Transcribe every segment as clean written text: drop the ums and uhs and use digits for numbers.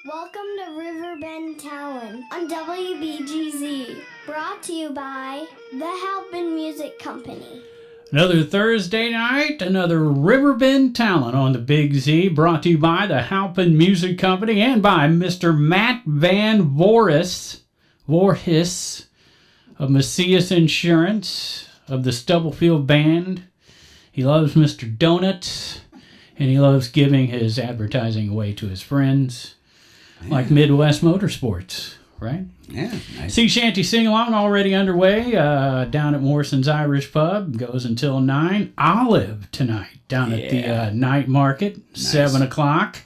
Welcome to Riverbend Talent on WBGZ, brought to you by the Halpin Music Company. Another Thursday night, another Riverbend Talent on the Big Z, brought to you by the Halpin Music Company and by Mr. Matt Van Voorhis of Macias Insurance, of the Stubblefield Band. He loves Mr. Donuts, and he loves giving his advertising away to his friends, like Midwest Motorsports, right? Yeah, nice. Sea Shanty Sing-Along already underway down at Morrison's Irish Pub. Goes until 9. Olive tonight down at the night market, 7 o'clock.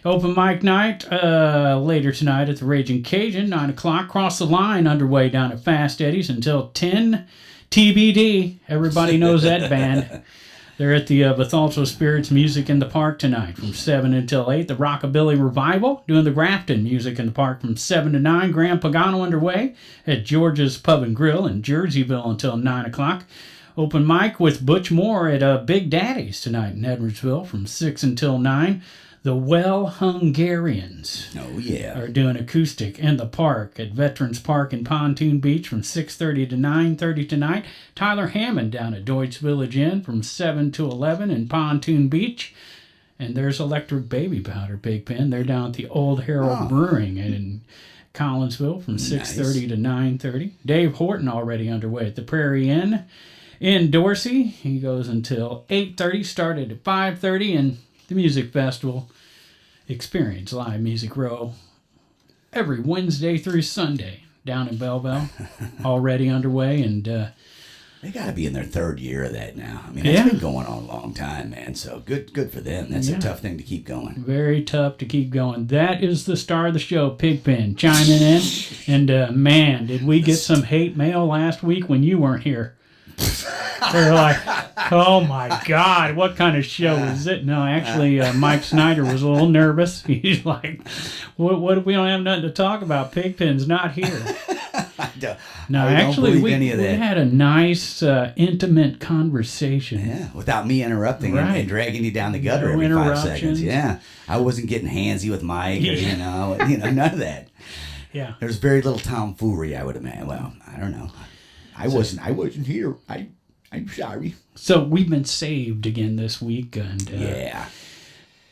Open mic night later tonight at the Raging Cajun, 9 o'clock. Cross the Line underway down at Fast Eddie's until 10. TBD. Everybody knows that band. They're at the Bethalto Spirits Music in the Park tonight from 7 until 8. The Rockabilly Revival doing the Grafton Music in the Park from 7 to 9. Grand Pagano underway at George's Pub and Grill in Jerseyville until 9 o'clock. Open mic with Butch Moore at Big Daddy's tonight in Edwardsville from 6 until 9. The Well Hungarians are doing acoustic in the park at Veterans Park in Pontoon Beach from 6:30 to 9:30 tonight. Tyler Hammond down at Deutsch Village Inn from 7 to 11 in Pontoon Beach. And there's Electric Baby Powder Big Pen. They're down at the Old Herald Brewing in Collinsville from 6:30 to 9:30. Dave Horton already underway at the Prairie Inn in Dorsey. He goes until 8:30, started at 5:30, and the music festival experience Live Music Row every Wednesday through Sunday down in Belleville, already underway. And they got to be in their third year of that now. I mean, it's been going on a long time, man. So good for them. That's a tough thing to keep going. Very tough to keep going. That is the star of the show, Pigpen, chiming in. And man, did we get some hate mail last week when you weren't here. They're like, oh my God, what kind of show is it? No, actually, Mike Snyder was a little nervous. He's like, what if we don't have nothing to talk about? Pigpen's not here. No, actually, we had a nice, intimate conversation. Yeah, without me interrupting and dragging you down the gutter every 5 seconds. Yeah, I wasn't getting handsy with Mike or, none of that. Yeah. There's very little tomfoolery, I would imagine. Well, I don't know. I wasn't here. I'm sorry. So we've been saved again this week, and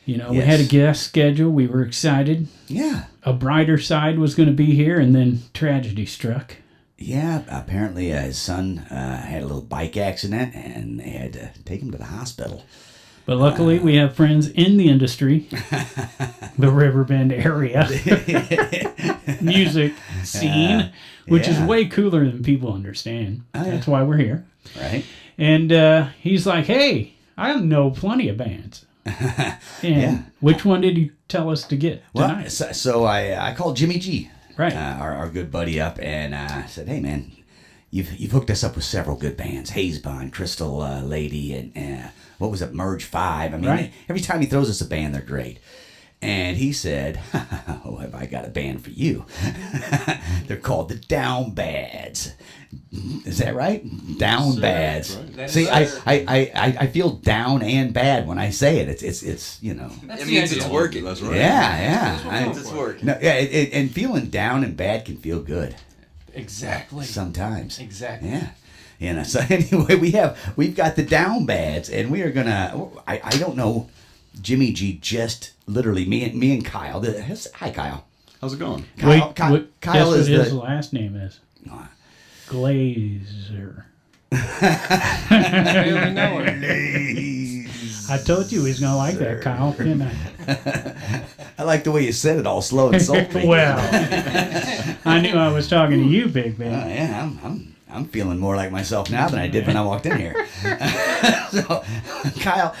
we had a guest schedule. We were excited. Yeah. A Brighter Side was going to be here, and then tragedy struck. Yeah, apparently his son had a little bike accident, and they had to take him to the hospital. But luckily, we have friends in the industry, the Riverbend area music scene, which is way cooler than people understand. That's why we're here. Right. And he's like, hey, I know plenty of bands. And which one did you tell us to get tonight? Well, so I called Jimmy G, right, our good buddy up, and I said, hey, man, you've hooked us up with several good bands, Hazebond, Crystal Lady, and what was it, Merge 5. I mean, every time he throws us a band, they're great. And he said, oh, have I got a band for you? They're called the Down Bads. Is that right? Down Bads. Right. See, I feel down and bad when I say it. It's It means it's working. That's right. Yeah. It's working. No, and feeling down and bad can feel good. Exactly. Sometimes. Exactly. Yeah. So anyway, we've got the Down Bads, and we are gonna. I don't know. Jimmy G just literally me and Kyle. Hi, Kyle. How's it going? Kyle guess is what his last name is? Glazer. I told you he's gonna like that, Kyle, didn't I? I like the way you said it, all slow and sultry. Well, I knew I was talking to you, Big Man. Yeah, I'm feeling more like myself now than I did when I walked in here. So Kyle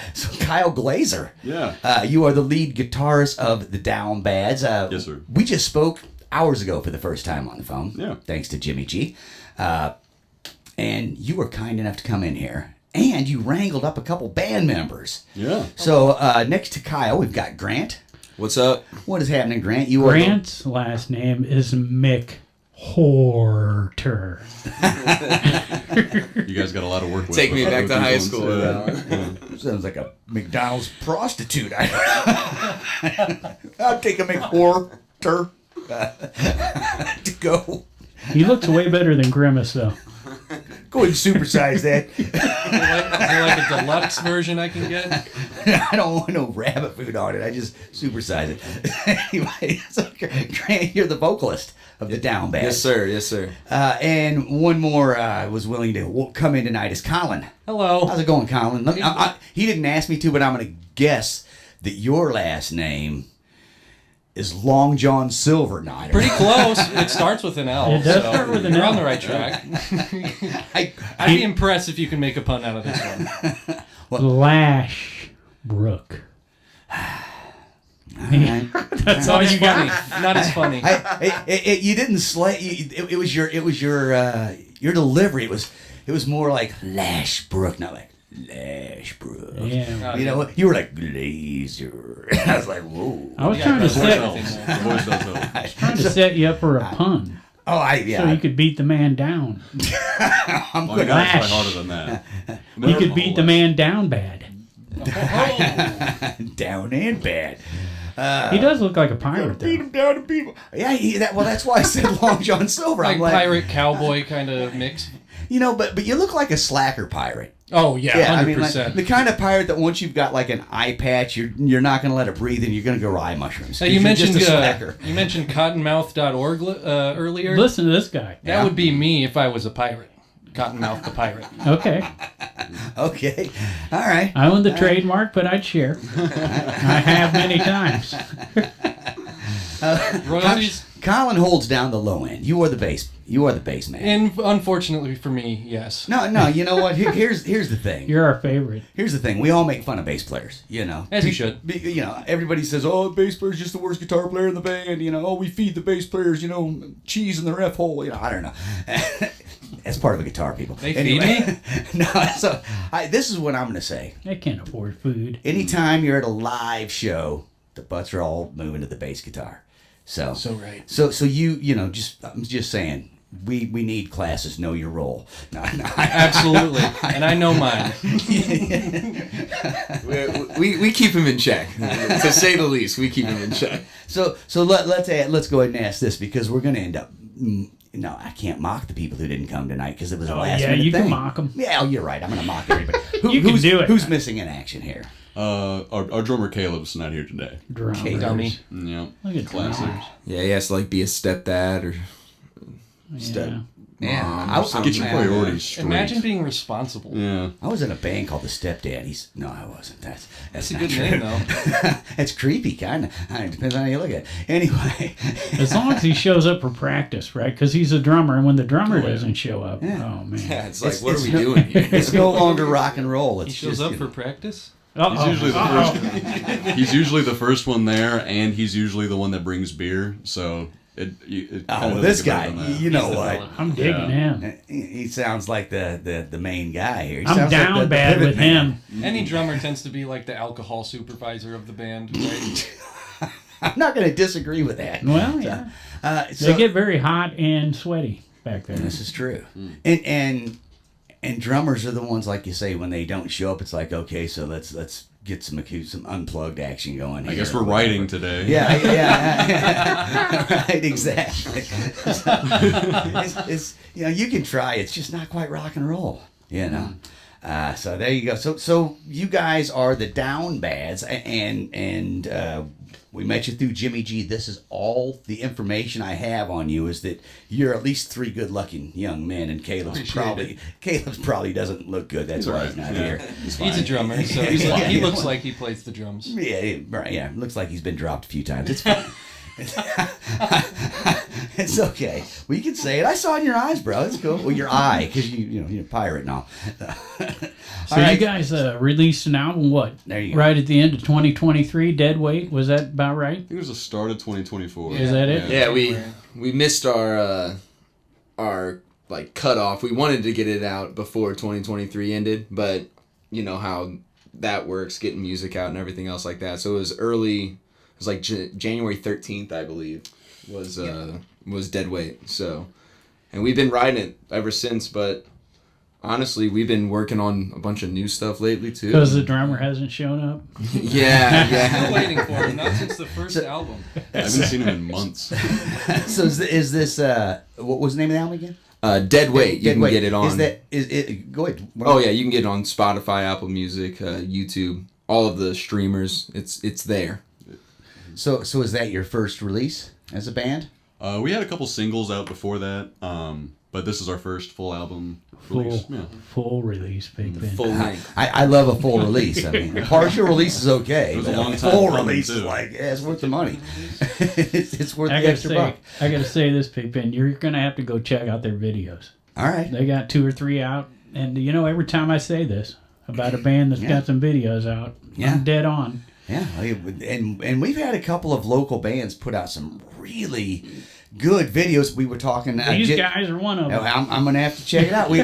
Glazer. Yeah. You are the lead guitarist of the Down Bads. Yes, sir. We just spoke hours ago for the first time on the phone. Yeah. Thanks to Jimmy G. And you were kind enough to come in here, and you wrangled up a couple band members. Yeah. So next to Kyle, we've got Grant. What's up? What is happening, Grant? Grant's last name is Mick Horter. You guys got a lot of work with. Take me back to high school. Sounds like a McDonald's prostitute. I'll take a McWhore. helicopter to go. He looks way better than Grimace, though. Go ahead and supersize that. Is there like a deluxe version I can get? I don't want no rabbit food on it. I just supersize it. Anyway, so Grant, you're the vocalist of the Down Band. Yes, sir. Yes, sir. And one more was willing to come in tonight is Colin. Hello. How's it going, Colin? He didn't ask me to, but I'm going to guess that your last name is Long John Silverknight. Pretty close. It starts with an L. It does so start with an you're L. on the right track. I'd be impressed if you can make a pun out of this one. Lash Brook. That's all you Funny. got. Not as funny. You didn't slay. It was your delivery. It was more like Lashbrook, not like Lashbrook. Yeah. You know what? You were like Glazer. I was like, whoa. I was Yeah, trying to the voice set, helps. The voice does help. trying to set you up for a pun, Oh, so you could beat the man down. I'm Oh, you good. gotta try Lash. harder than that. You could beat the man down bad. Down and bad. He does look like a pirate, Beat though. him down to people. Yeah, well, that's why I said Long John Silver. Like I'm like, pirate cowboy kind of mix. you know, but you look like a slacker pirate. Oh yeah, Yeah, 100%. I mean, like, the kind of pirate that once you've got like an eye patch, you're not going to let it breathe, and you're going to go eye mushrooms. Now, you 'Cause you're mentioned just a slacker. you mentioned cottonmouth.org earlier. Listen to this guy. That would be me if I was a pirate. Cottonmouth the pirate. Okay. Okay, all right. I own the trademark, but I'd share. I have many times. Royalties. Colin holds down the low end. You are the bass. You are the bass man. And unfortunately for me, yes. No. You know what? Here's the thing. You're our favorite. Here's the thing. We all make fun of bass players. You know, As you should. You know, everybody says, "Oh, the bass player's just the worst guitar player in the band." You know, "Oh, we feed the bass players, you know, cheese in their F hole." You know, I don't know. That's part of a guitar, people. They feed me? No. So this is what I'm going to say. They can't afford food. Anytime you're at a live show, the butts are all moving to the bass guitar. So right. So you know, I'm just saying. We need classes. Know your role. No. Absolutely. And I know mine. We keep him in check, to say the least. We keep him in check. So let's go ahead and ask this, because we're going to end up. No, I can't mock the people who didn't come tonight because it was a last minute you thing. can mock them. Yeah, you're right. I'm going to mock everybody. You can do it. Who's missing in action here? Our drummer Caleb's not here today. Drummers. Dummy. Yeah. Look at Classic. drummers. Yeah, he has to like be a stepdad or Yeah. Yeah, Get your priorities straight. Imagine being responsible. Yeah. I was in a band called the Stepdaddies. No, I wasn't. That's That's a not good true. name, though. It's creepy, kind of. It depends on how you look at it. Anyway, As long as he shows up for practice, right? Because he's a drummer, and when the drummer yeah. doesn't show up, Yeah. oh man. yeah, it's like, It's- what it's are we no- doing here? it's no longer rock and roll. It's He shows just, up you for know, practice? Uh-oh. He's usually the first. He's usually the first one there, and he's usually the one that brings beer. So it kind Oh, of this doesn't get guy. better than that. You know the what? villain. I'm digging Yeah. him. He sounds like the main guy here. He I'm sounds like down the bad pivot with man. him. Any drummer tends to be like the alcohol supervisor of the band, right? I'm not going to disagree with that. Well, yeah. So, They get very hot and sweaty back there. this is true. And drummers are the ones, like you say, when they don't show up, it's like, okay, so let's get some unplugged action going. I here guess or we're whatever. writing today. Yeah. Right, exactly. It's you know, you can try. It's just not quite rock and roll. You know. So there you go. So you guys are the Down Bads, and we met you through Jimmy G. This is all the information I have on you, is that you're at least three good-looking young men, and Caleb's probably doesn't look good. That's why he's not here. He's a drummer, so he looks like he plays the drums. Yeah, right. Yeah, looks like he's been dropped a few times. It's fine. It's okay. We can say it. I saw it in your eyes, bro. It's cool. Well, your eye, because you're a pirate and all. So you guys released an album, what? There you go. Right at the end of 2023, Dead Weight. Was that about right? I think it was the start of 2024. Is that it? Yeah, we missed our like cutoff. We wanted to get it out before 2023 ended, but you know how that works, getting music out and everything else like that. So it was early. It was like January 13th, I believe, was Dead Weight. So, and we've been riding it ever since. But honestly, we've been working on a bunch of new stuff lately too. Because the drummer hasn't shown up. Yeah. Still waiting for him. Not since the first album. I haven't seen him in months. So is this what was the name of the album again? Dead Weight. You Dead can Weight. get it on. Is it? Go ahead. Oh yeah, you can get it on Spotify, Apple Music, YouTube, all of the streamers. It's there. So is that your first release as a band? We had a couple singles out before that, but this is our first full album release. Yeah. Full release, Big Ben. Full length. I love a full release. I mean, a partial release is okay. It was a but long a time full coming, release too. is like, yeah, it's worth the money. it's worth I the gotta extra say, buck. I gotta say this, Big Ben. You're gonna have to go check out their videos. All right. They got 2 or 3 out, and every time I say this about a band that's got some videos out, I'm dead on. Yeah, and we've had a couple of local bands put out some really good videos. We were talking. These guys are one of them. I'm gonna have to check it out. We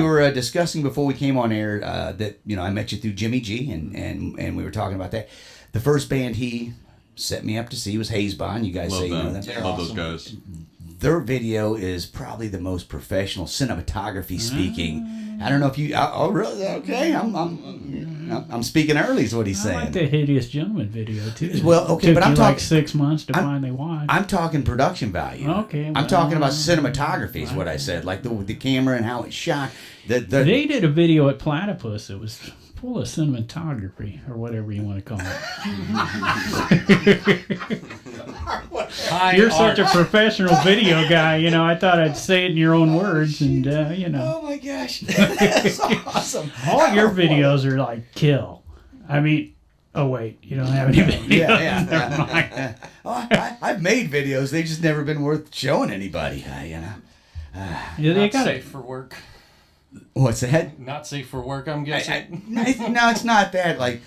were discussing before we came on air that I met you through Jimmy G, and we were talking about that. The first band he set me up to see was Hayes Bond. You guys Love say you know them. them. Love those guys. Their video is probably the most professional cinematography speaking. I don't know if you. Oh, really? Okay, I'm speaking early. Is what he's I saying. like the Hideous Gentleman video too. Well, okay, Took but I'm you talking like 6 months to finally watch. I'm talking production value. Okay, I'm well, talking about cinematography. Is what I said. Like the camera and how it's shot. They did a video at Platypus. It was full of cinematography, or whatever you want to call it. You're such a professional video guy. I thought I'd say it in your own words, and Oh my gosh, that's awesome. all your videos are like kill. I mean, oh wait, you don't have any videos. Never mind. Yeah. Oh, I've made videos. They've just never been worth showing anybody. Yeah, they Not got safe it. for work. What's that? Not safe for work, I'm guessing. No, it's not that. Like,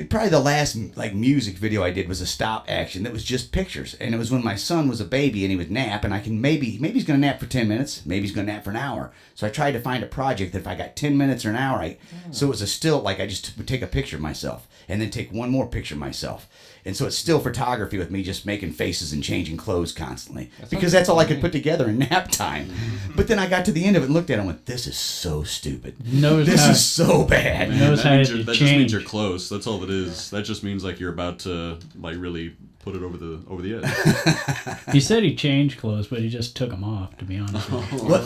probably the last music video I did was a stop action that was just pictures, and it was when my son was a baby and he would nap, and I can maybe he's gonna nap for 10 minutes, maybe he's gonna nap for an hour. So I tried to find a project that if I got 10 minutes or an hour, so it was a still, like I just would take a picture of myself and then take one more picture of myself. And so it's still photography with me just making faces and changing clothes constantly. Because that's all I could put together in nap time. But then I got to the end of it and looked at it and went, this is so stupid. This is so bad. Knows how to That just means you're close. That's all it is. That just means like you're about to like really put it over the edge. He said he changed clothes, but he just took them off, to be honest with you. Well,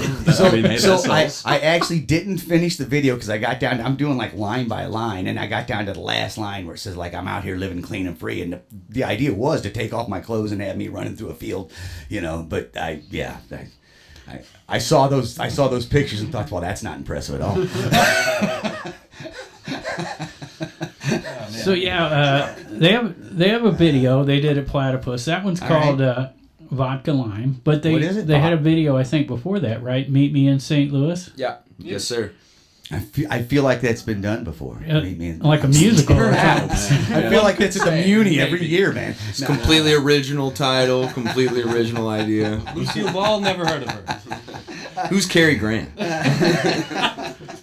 I actually didn't finish the video because I got down. I'm doing like line by line, and I got down to the last line where it says like I'm out here living clean and free, and the idea was to take off my clothes and have me running through a field, But I saw those pictures and thought, well, that's not impressive at all. So they have a video they did at Platypus. That one's called Vodka Lime. But What is it? they had a video I think before that, right? Meet Me in St. Louis. Yeah. Yes, sir. I feel like that's been done before. Like a musical. Perhaps. I feel like that's at the Muni every year, man. It's completely original title, completely original idea. Lucille Ball, never heard of her. Who's Cary Grant?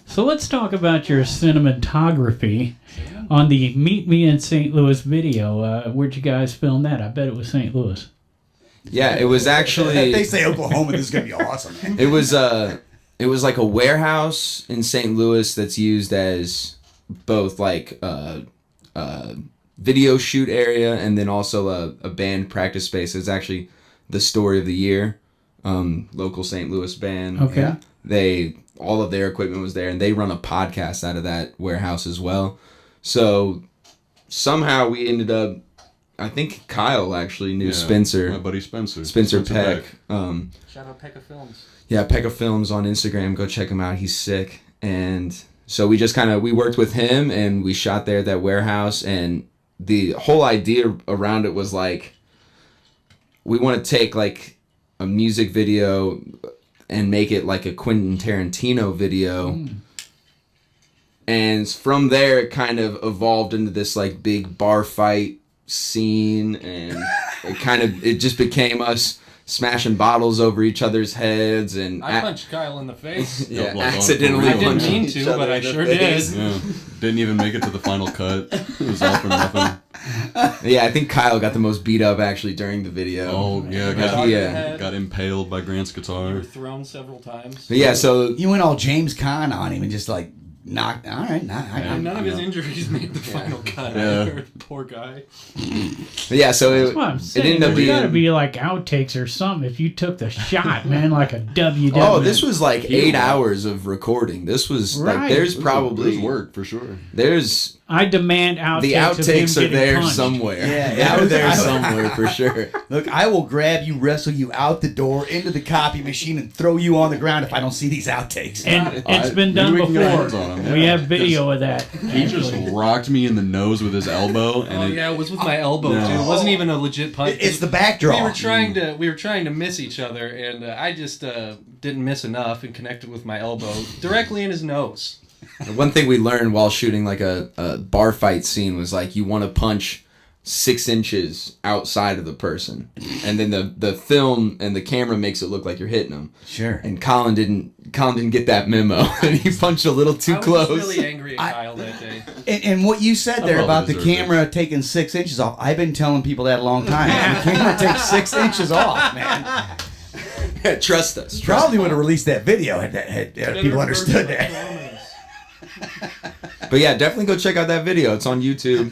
So let's talk about your cinematography on the Meet Me in St. Louis video. Where'd you guys film that? I bet it was St. Louis. Yeah, it was actually. If they say Oklahoma, this is gonna be awesome, man. It was like a warehouse in St. Louis that's used as both like video shoot area and then also a band practice space. It's actually the story of the year. Local St. Louis band. Okay. All of their equipment was there, and they run a podcast out of that warehouse as well. So somehow we ended up. I think Kyle actually knew Spencer. My buddy Spencer. Spencer Peck. Shout out Pekka Films. Yeah, Pekka Films on Instagram. Go check him out. He's sick. And so we just we worked with him and we shot there at that warehouse. And the whole idea around it was like, we want to take like a music video and make it like a Quentin Tarantino video. And from there, it kind of evolved into this like big bar fight scene. And it just became us smashing bottles over each other's heads, and I punched Kyle in the face. yeah, Like, accidentally I didn't punching mean each to, other but I in the sure face. did. Yeah, didn't even make it to the final cut. It was all for nothing. Yeah, I think Kyle got the most beat up actually during the video. Oh yeah, got impaled by Grant's You guitar. were thrown several times. But yeah, so You went all James Caan on him and just like knocked. All right, And none of his injuries made the final cut. Yeah. Poor guy. but yeah, so That's what I'm it saying. ended up There's got to being. be like outtakes or something if you took the shot, man, like a WWE. Oh, this was like 8 hours of recording. This was like Right. there's It was probably work for sure. there's I demand outtakes. the of him outtakes are getting there punched. somewhere. Yeah, they're there somewhere for sure. Look, I will grab you, wrestle you out the door into the copy machine, and throw you on the ground if I don't see these outtakes. And it's been done maybe we can get our before. hands on him, We yeah. have video of that. He just rocked me in the nose with his elbow, and Oh it, yeah, it was with my elbow Yeah. too. It wasn't even a legit punch. It's the backdraw. We were trying to miss each other, and I just didn't miss enough and connected with my elbow directly in his nose. And one thing we learned while shooting like a bar fight scene was like you want to punch 6 inches outside of the person, and then the film and the camera makes it look like you're hitting them. Sure. And Colin didn't get that memo, and he punched a little too I was close. really angry at Kyle that day. And what you said there probably about the deserved camera taking 6 inches off, I've been telling people that a long time. The camera takes 6 inches off, man. Trust us. Probably would have released that video had people understood that. But yeah, definitely go check out that video. It's on YouTube.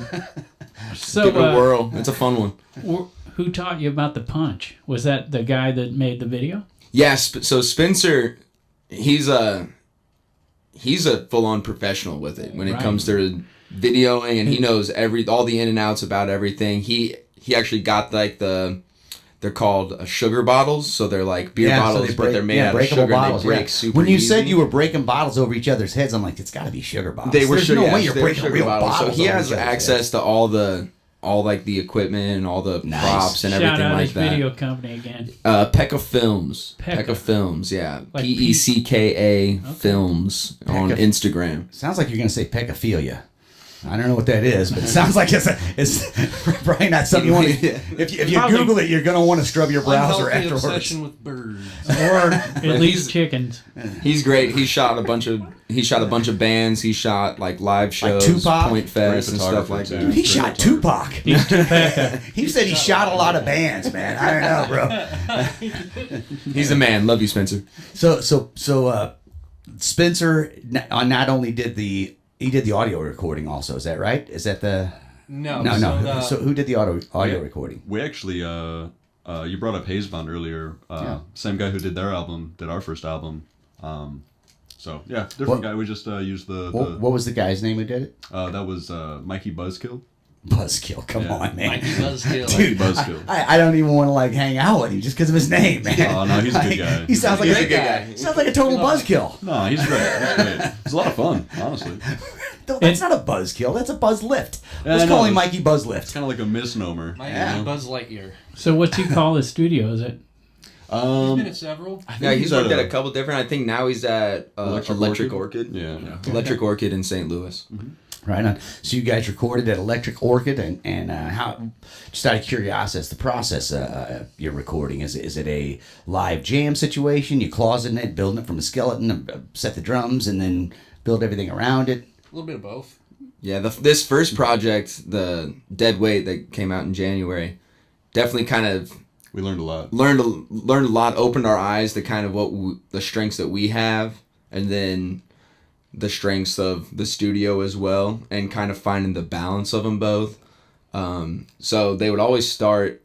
So, Give it a whirl. It's a fun one. who taught you about the punch? Was that the guy that made the video? Yeah, so Spencer, he's a full-on professional with it when it Right. comes to videoing, and he knows all the in and outs about everything. He actually got like they're called sugar bottles, so they're like beer bottles, but they're made out of sugar and they break super When you easy. said you were breaking bottles over each other's heads, I'm like, it's got to be sugar bottles. They were There's sugar, no way you're they were breaking sugar real bottles. So bottles. he over has each other's access heads. to all like the equipment and all the Nice. props and Shout everything out like his that. video company again. Pekka Films. Pekka. Pekka Films, yeah. Like Pecka Films on Pekka- Instagram. Sounds like you're going to say pecophilia. I don't know what that is, but it sounds like it's probably not something you want to. If you Probably- Google it, you're going to want to scrub your browser Unhealthy afterwards. obsession with birds. Or at least chickens. He's great. He shot a bunch of bands. He shot like live shows, Tupac? Point Fest, and Great stuff like photographer, that. He shot Tupac. He's Tupac. He said he shot a lot of bands, man. I don't know, bro. He's a man. Love you, Spencer. So Spencer not only did the audio recording also. Is that right? Is that the No. no? So who did the audio Yeah. recording? We actually, you brought up Hazebond earlier. Same guy who did their album did our first album. So yeah, different What- guy. We just used What was the guy's name who did it? that was Mikey Buzzkill. Buzzkill. Come Yeah. on, man. Mikey Buzzkill. Dude, Buzzkill. I don't even want to like hang out with him just because of his name, man. Oh, no, he's a good guy. He sounds like He's a a good guy. He sounds like a total buzzkill. No, he's great. He's great. It's a lot of fun, honestly. No, that's not a buzzkill. That's a buzz lift. Let's I call know, him it's- Mikey Buzz It's Lift. kind of like a misnomer. Mikey Buzz Lightyear. So what's he call his studio? Is it? He's been at several. Yeah, he's at worked at a couple different. I think now he's at Electric Orchid. Yeah. Electric Orchid in St. Louis. Right on. So you guys recorded at Electric Orchid, and how? Just out of curiosity, the process you're recording is it a live jam situation? You closeting it, building it from a skeleton, set the drums, and then build everything around it. A little bit of both. Yeah, this first project, the Dead Weight that came out in January, definitely kind of We learned a lot. learned a lot, opened our eyes to kind of the strengths that we have, and then the strengths of the studio as well, and kind of finding the balance of them both. So they would always start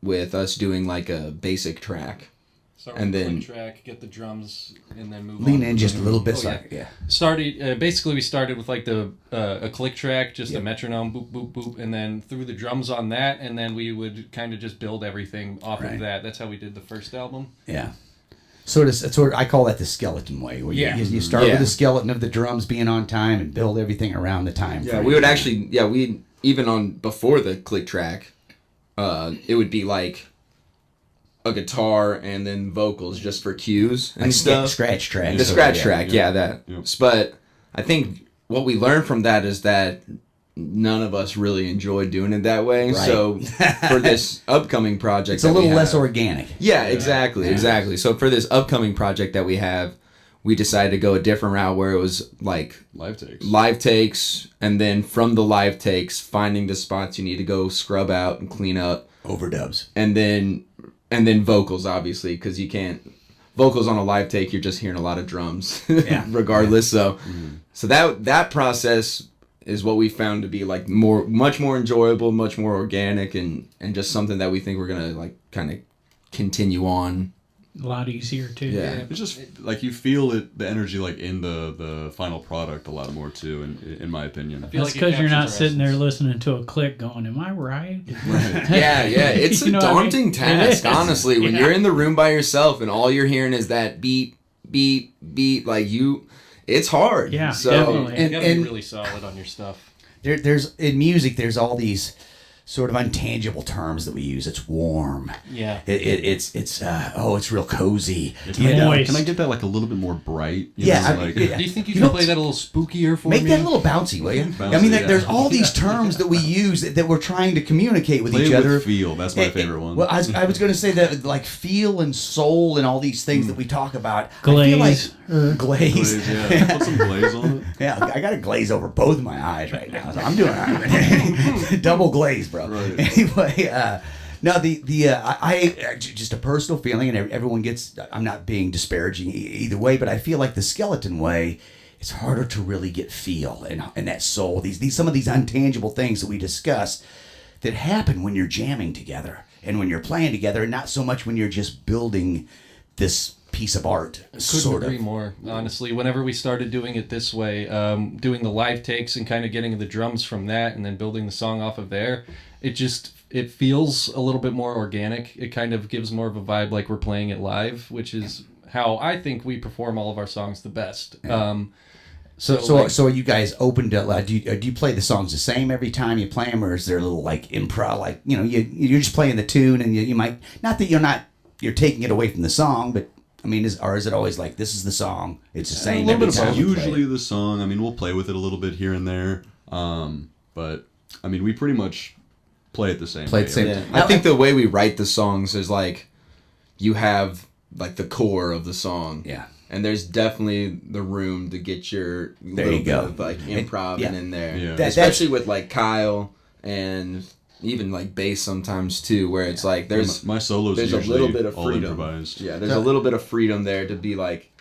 with us doing like a basic track. Start And with the then- click track, get the drums, and then move on. Lean in just a little bit. Oh, so yeah. Started basically we started with like the a click track, just a metronome, boop boop boop, and then threw the drums on that, and then we would kind of just build everything off Right. of that. That's how we did the first album. Yeah. Sort of, I call that the skeleton way, where Yeah. you start Yeah. with the skeleton of the drums being on time and build everything around the time. Yeah, frame. we would actually, we even on before the click track, it would be like a guitar and then vocals just for cues and like stuff. scratch track. The So, scratch yeah. track, that. Yep. But I think what we learned from that is that none of us really enjoyed doing it that way. Right. So for this upcoming project, It's a little less organic. Yeah, exactly. So for this upcoming project that we have, we decided to go a different route where it was like live takes, and then from the live takes, finding the spots you need to go scrub out and clean up, Overdubs. and then vocals, obviously, because you can't vocals on a live take. You're just hearing a lot of drums, regardless. So that process is what we found to be like much more enjoyable, much more organic, and just something that we think we're gonna like kind of continue on. A lot easier too. Yeah. It's just like you feel it, the energy like in the final product a lot more too, in my opinion. feel That's like it because you're not captures our sitting there essence. listening to a click going, am I right? Yeah, it's You a know what I mean? daunting task, It is. honestly. When Yeah. you're in the room by yourself and all you're hearing is that beat, beat, beat, it's hard. Yeah, So definitely. You gotta and- be really solid on your stuff. There's in music, there's all these sort of intangible terms that we use. It's warm. Yeah. It's real cozy. It's You know? moist. Can I get that like a little bit more bright? You Yeah, know, I- like, yeah. Do you think you, You can know- play that a little spookier for Make me? that a little bouncy, will you? Bouncy, I mean, yeah. there's all these terms that we use that we're trying to communicate with Play each it with other. feel. That's my favorite one. Well, I was going to say that like feel and soul and all these things that we talk about. Glaze. I feel like, glaze. Glaze, yeah. Put some glaze on it. Yeah, I got a glaze over both of my eyes right now. So I'm doing all right. Double glaze, bro. Right. Anyway, no, I just a personal feeling, and everyone gets. I'm not being disparaging either way, but I feel like the skeleton way, it's harder to really get feel and that soul. These some of these intangible things that we discuss that happen when you're jamming together and when you're playing together, and not so much when you're just building this piece of art. Couldn't agree more, honestly. Whenever we started doing it this way, doing the live takes and kind of getting the drums from that and then building the song off of there, it feels a little bit more organic. It kind of gives more of a vibe like we're playing it live, which is how I think we perform all of our songs the best. So are you guys open to? Do you play the songs the same every time you play them, or is there a little like improv? Like you're just playing the tune, and you might not that you're taking it away from the song, but I mean, is it always like this is the song? It's the same. A little every bit of time both. we play Usually it? the song. I mean, we'll play with it a little bit here and there. But I mean, we pretty much play it the same. Play it way. the same. yeah. I think the way we write the songs is like you have like the core of the song. Yeah. And there's definitely the room to get your little you go. bit of like improv yeah. in there. Yeah. Especially with like Kyle and even like bass sometimes too, where it's like there's My solos there's a usually little bit of all freedom. improvised. Yeah, there's a little bit of freedom there to be like,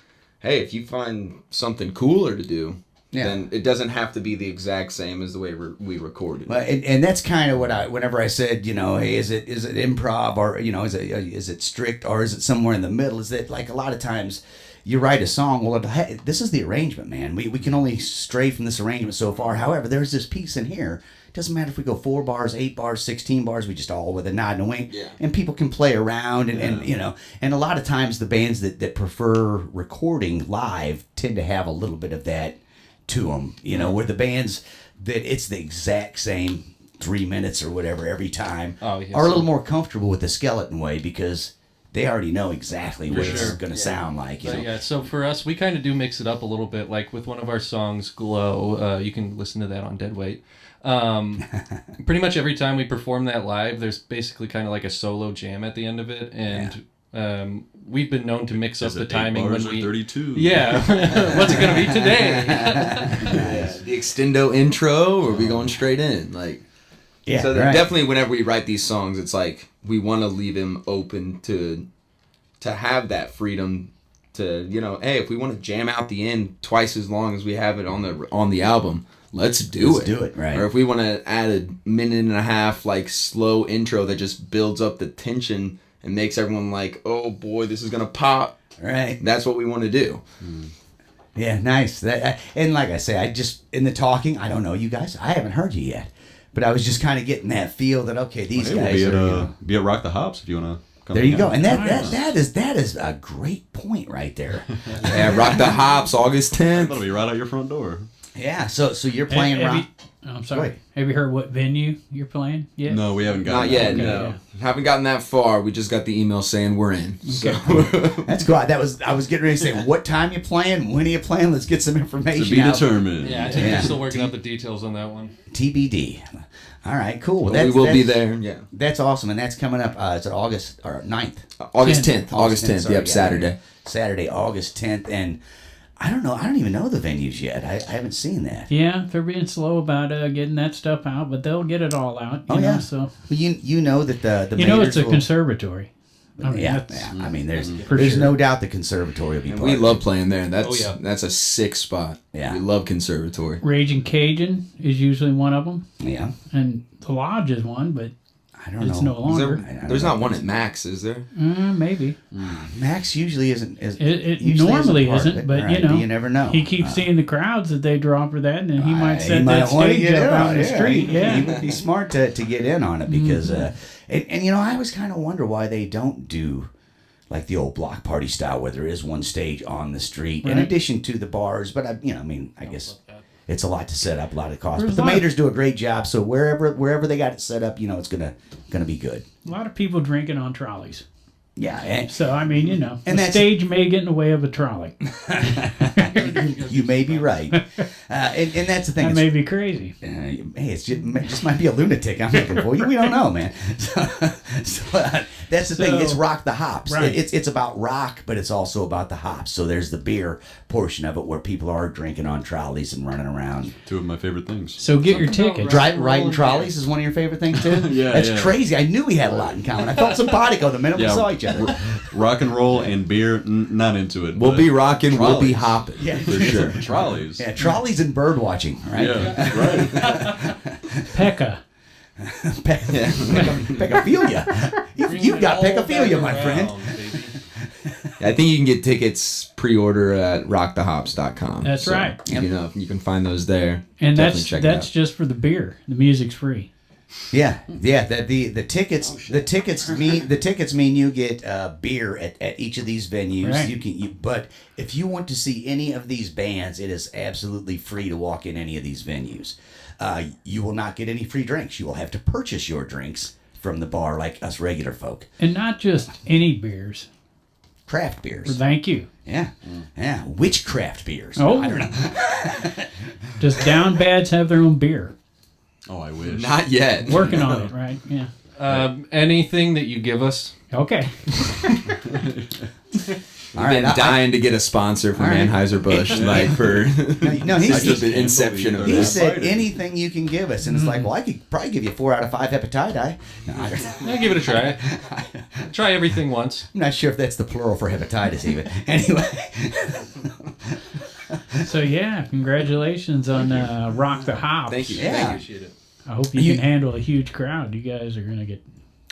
hey, if you find something cooler to do, then it doesn't have to be the exact same as the way we recorded it. Well, and that's kind of what whenever I said, hey, is it improv, or is it strict, or is it somewhere in the middle? Is that like a lot of times you write a song, well, hey, this is the arrangement, man. We can only stray from this arrangement so far. However, there's this piece in here. It doesn't matter if we go 4 bars, 8 bars, 16 bars. We just all with a nod and a wink, and people can play around, and a lot of times the bands that prefer recording live tend to have a little bit of that to them, where the bands that it's the exact same 3 minutes or whatever every time are a little more comfortable with the skeleton way because they already know exactly what it's going to sound like. So for us, we kind of do mix it up a little bit. Like with one of our songs, Glow, you can listen to that on Deadweight. Pretty much every time we perform that live, there's basically kind of like a solo jam at the end of it, and we've been known to mix up the timing when we 32. Yeah, what's it gonna be today? The extendo intro, or are we going straight in? So definitely whenever we write these songs, it's like we want to leave them open to have that freedom to, hey, if we want to jam out the end twice as long as we have it on the album, let's do it, right? Or if we want to add a minute and a half like slow intro that just builds up the tension and makes everyone like, oh boy, this is gonna pop, right? That's what we want to do. Yeah, nice. And like I say, I just in the talking, I don't know you guys. I haven't heard you yet, but I was just kind of getting that feel that okay, these guys we'll be at Rock the Hops if you want to. There you go, and that is a great point right there. Yeah, Rock the Hops, August 10th. That'll be right out your front door. Yeah. So you're playing rock. I'm Go sorry. ahead. Have you heard what venue you're playing yet? No, we haven't gotten Not yet. Okay, No, yeah. haven't gotten that far. We just got the email saying we're in. So. That's good. I was getting ready to say, what time you playing? When are you playing? Let's get some information. to be out. determined. Yeah, I think Yeah. we're still working out the details on that one. TBD. All right, cool. Well, we will be there. Yeah, That's awesome, and that's coming up. Is it August or 9th? August 10th. 10th. August 10th. sorry, Yep, yeah. Saturday. Saturday, August 10th, and I don't know. I don't even know the venues yet. I haven't seen that. Yeah, they're being slow about getting that stuff out, but they'll get it all out. You know, yeah. So Well, you know that the you know Maynards it's a will- conservatory. I mean, Yeah, that's- yeah. I mean, there's For there's sure. no doubt the conservatory will be. And part we of love it. playing there. That's yeah. that's a sick spot. Yeah. We love conservatory. Raging Cajun is usually one of them, Yeah, and the Lodge is one, but I don't it's know. no longer. There's not one at Max, is there? Maybe Max usually isn't. it usually normally part of isn't, it, but right, you know, you never know. He keeps seeing the crowds that they draw for that, and then he might set He that might wanna stage get up in out on in it. the street. He Yeah, would be smart to get in on it because, and you know, I always kind of wonder why they don't do like the old block party style where there is one stage on the street in Right. addition to the bars. But I guess it's a lot to set up, a lot of cost. There's But the a lot of- Maters do a great job. So wherever they got it set up, it's gonna be good. a lot of people drinking on trolleys. Yeah, and So I mean, And the that's- stage may get in the way of a trolley. you may be right. And that's the thing. That It's- may be crazy. hey, it's just might be a lunatic I'm looking for. We don't know, man. So, that's the thing. It's rock the hops. Right. It's about rock, but it's also about the hops. So there's the beer portion of it where people are drinking on trolleys and running around. Two of my favorite things. So get your Something about tickets. Riding trolleys is one of your favorite things too. Yeah, that's yeah. crazy. I knew we had a lot in common. I felt simpatico the minute we saw each other. Rock and roll and beer, not into it. We'll but be rocking. We'll be trolleys. hopping. Yeah, for sure. Trolleys. Yeah, trolleys and bird watching. Right. Yeah, right. Pekka. Pecophilia. You've got pecophilia, my friend. I think you can get tickets pre-order at rockthehops.com. That's right. You can find those there. And Definitely check it that's out. just for the beer. The music's free. Yeah. The tickets mean you get beer at each of these venues. Right. But if you want to see any of these bands, it is absolutely free to walk in any of these venues. You will not get any free drinks. You will have to purchase your drinks from the bar like us regular folk. And not just any beers. Craft beers. Thank you. Yeah. Yeah. Witchcraft beers. Oh. I don't know. Just down bads have their own beer. Oh, I wish. Not yet. Working on it, right? Yeah. Anything that you give us. Okay. We've been dying to get a sponsor from All right. Anheuser-Busch, like for No, since he's, the inception of he this. said anything you can give us. And it's like, well, I could probably give you 4 out of 5 hepatitis. No, Yeah, give it a try. Try everything once. I'm not sure if that's the plural for hepatitis even. Anyway. So yeah, congratulations on Rock the Hops. Thank you. Yeah. Appreciate it. I hope you can handle a huge crowd. You guys are gonna get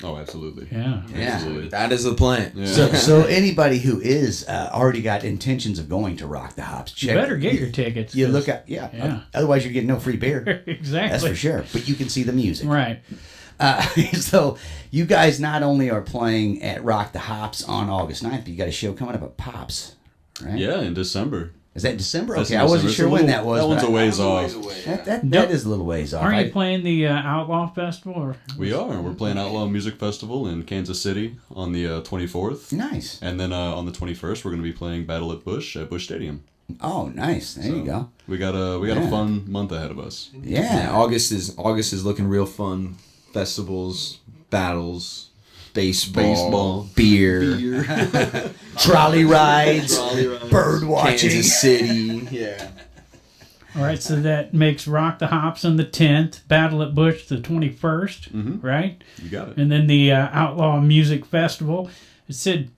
Oh, absolutely. yeah. Absolutely. That is the plan. Yeah. So anybody who is already got intentions of going to Rock the Hops, You check. better get your tickets. You 'cause- look at Yeah. Otherwise, you're getting no free beer. exactly. That's for sure. But you can see the music. Right. So you guys not only are playing at Rock the Hops on August 9th, but you got a show coming up at Pops, right? Yeah, in December. Is that December? That's Okay, in I wasn't December. sure It's a when little- that was. That one's but a ways off. That is a little ways off. Aren't you playing the Outlaw Festival? Or We are. We're playing Outlaw Music Festival in Kansas City on the 24th. Nice. And then on the 21st, we're going to be playing Battle at Busch Stadium. Oh, nice. There you go. We got a Yeah. fun month ahead of us. Yeah. August is looking real fun. Festivals, battles, baseball, beer, Trolley rides, bird watching. Kansas City. Yeah. all right, so that makes Rock the Hops on the 10th, Battle at Busch the 21st, right? You got it. And then the Outlaw Music Festival. It said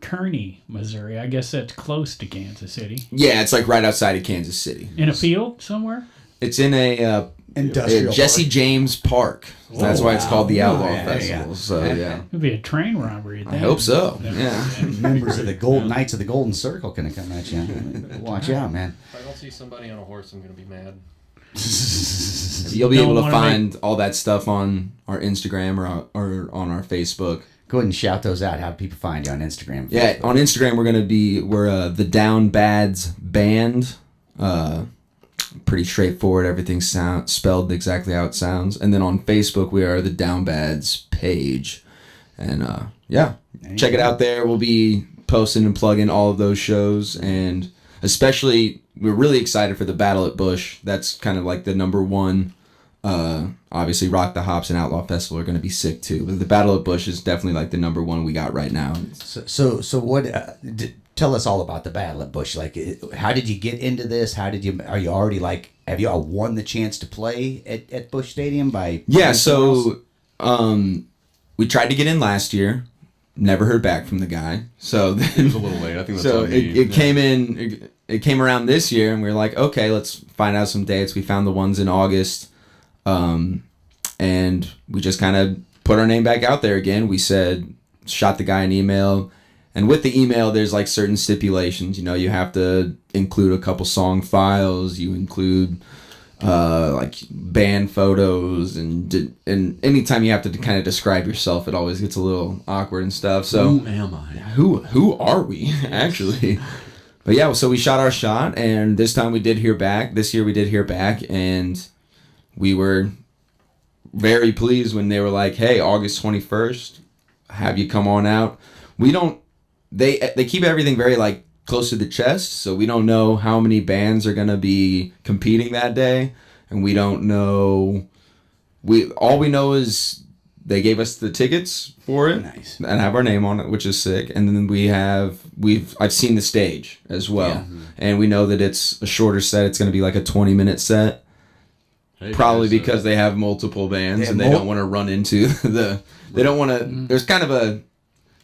Kearney, Missouri. I guess that's close to Kansas City. Yeah, it's like right outside of Kansas City. In a field somewhere. It's in a Industrial Jesse park. James Park. That's why it's called the Outlaw Yeah, Festival. So yeah, It'd be a train robbery. I hope so. Yeah. Members of the Golden Knights of the Golden Circle gonna come at you. Watch out, man. If I don't see somebody on a horse, I'm gonna be mad. You'll be Don't able to wanna find all that stuff on our Instagram or on our Facebook. Go ahead and shout those out. How do people find you on Instagram? Yeah, Facebook? on Instagram we're the Down Bads Band. pretty straightforward. Everything's spelled exactly how it sounds. And then on Facebook, we are the Down Bads page. And check it out there. We'll be posting and plugging all of those shows. And especially, we're really excited for the Battle at Busch. That's kind of like the number one. Obviously, Rock the Hops and Outlaw Festival are going to be sick too. But the Battle at Busch is definitely like the number one we got right now. So what? Tell us all about the Battle at Busch. Like, how did you get into this? Are you already like? Have you all won the chance to play at Busch Stadium by? Yeah. So, we tried to get in last year. Never heard back from the guy. So then, It was a little late. I think that's so on me. it came in. It came around this year, and we were like, okay, let's find out some dates. We found the ones in August, and we just kind of put our name back out there again. We said, shot the guy an email, and with the email, there's like certain stipulations. You know, you have to include a couple song files. You include like band photos, and anytime you have to kind of describe yourself, it always gets a little awkward and stuff. So Who am I? who are we actually? But yeah, so we shot our shot, and this time we did hear back. This year we did hear back, and we were very pleased when they were like, "Hey, August 21st, have you come on out?" We don't. They keep everything very like close to the chest, so we don't know how many bands are gonna be competing that day, and we don't know. All we know is they gave us the tickets for it, Nice. and have our name on it, which is sick. And then I've seen the stage as well, Yeah. and we know that it's a shorter set. It's going to be like a 20-minute set, Hey, probably guys, because they have multiple bands Yeah, and they don't want to run into the. They don't want to. There's kind of a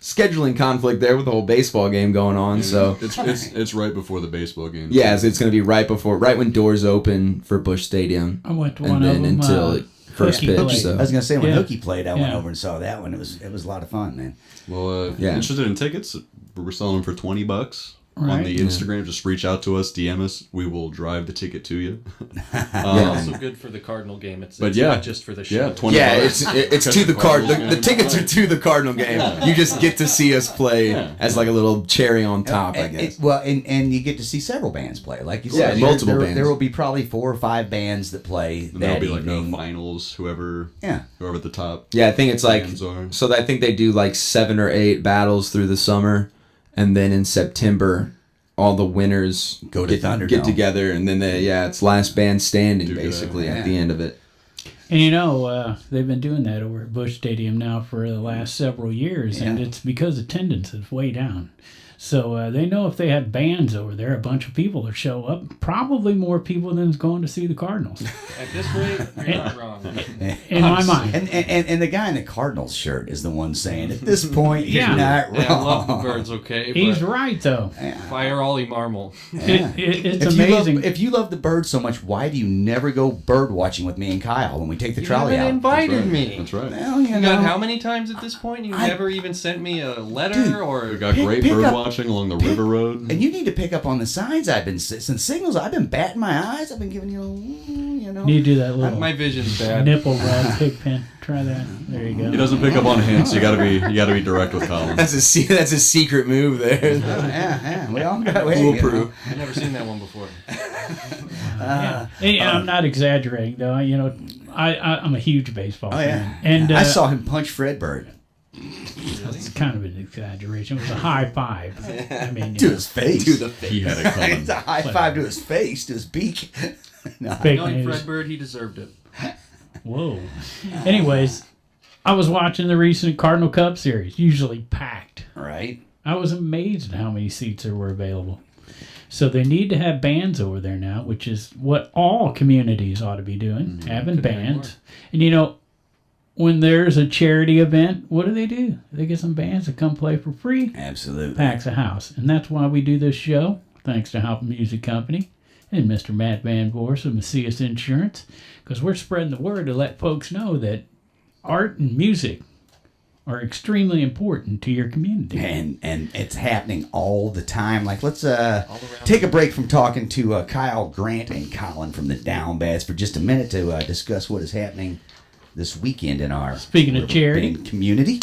scheduling conflict there with the whole baseball game going on. So it's right before the baseball game. yeah, so it's going to be right when doors open for Busch Stadium, I went to and one then of them. until first Hooky pitch. played. So I was gonna say when Yeah. Hooky played, I went Yeah. over and saw that one. It was a lot of fun, man. Well, if Yeah. you're interested in tickets, we're selling them for $20 on Right. the Instagram. Just reach out to us, DM us. We will drive the ticket to you. Also good for the Cardinal game. It's yeah. not just for the show. Yeah, 20 yeah, bucks. it's to the card. The tickets are to the Cardinal game. You just get to see us play as like a little cherry on top, I guess. And you get to see several bands play. Like you Yeah, said, multiple bands. There will be probably 4 or 5 bands that play And there'll that be like no evening. finals, whoever at the top. Yeah, I think it's like bands are. so. I think they do like 7 or 8 battles through the summer, and then in September, all the winners Go to Thunderdome. get together, and then it's last band standing Do that, basically yeah. at the end of it. And they've been doing that over at Busch Stadium now for the last several years, and Yeah. it's because attendance is way down. So they know if they had bands over there, a bunch of people will show up. Probably more people than is going to see the Cardinals, At this rate, you're not wrong. in my mind. And the guy in the Cardinals shirt is the one saying, at this point, Yeah. you're not wrong. Yeah, I love the Birds, okay? He's but right, though. fire Ollie Marmol. It's If amazing. if you love the birds so much, why do you never go bird watching with me and Kyle when we take the You trolley haven't out? invited me. That's right. Well, you You know, got how many times at this point? You never even sent me a letter Dude, We or. got great pick bird up- watching along the river road. and you need to pick up on the signs I've been since signals. I've been batting my eyes. I've been giving you know. You do that little My vision's bad. nipple rub, pig pen. Try that. There you go. He doesn't pick up on hints. You gotta be direct with Colin. That's a secret move there. Yeah. We all got way. Foolproof. I've never seen that one before. And I'm not exaggerating, though. I'm a huge baseball Oh yeah. fan. And I saw him punch Fred Bird it's kind of an exaggeration. It was a high five. I mean, to his face. To the face. He had it coming. It's a high five to his face, to his beak. No. fake Knowing news. Fred Bird, he deserved it. Whoa. Anyways, I was watching the recent Cardinal Cup series, usually packed. Right. I was amazed at how many seats there were available. So they need to have bands over there now, which is what all communities ought to be doing, having Couldn't agree bands. And when there's a charity event, what do? They get some bands to come play for free. Absolutely. Packs a house. And that's why we do this show, thanks to Halpin Music Company and Mr. Matt Van Voorhis of Macias Insurance, because we're spreading the word to let folks know that art and music are extremely important to your community. And it's happening all the time. Like, let's take a break from talking to Kyle, Grant, and Colin from the Down Bads for just a minute to discuss what is happening this weekend in our Speaking of River charity. Bend community.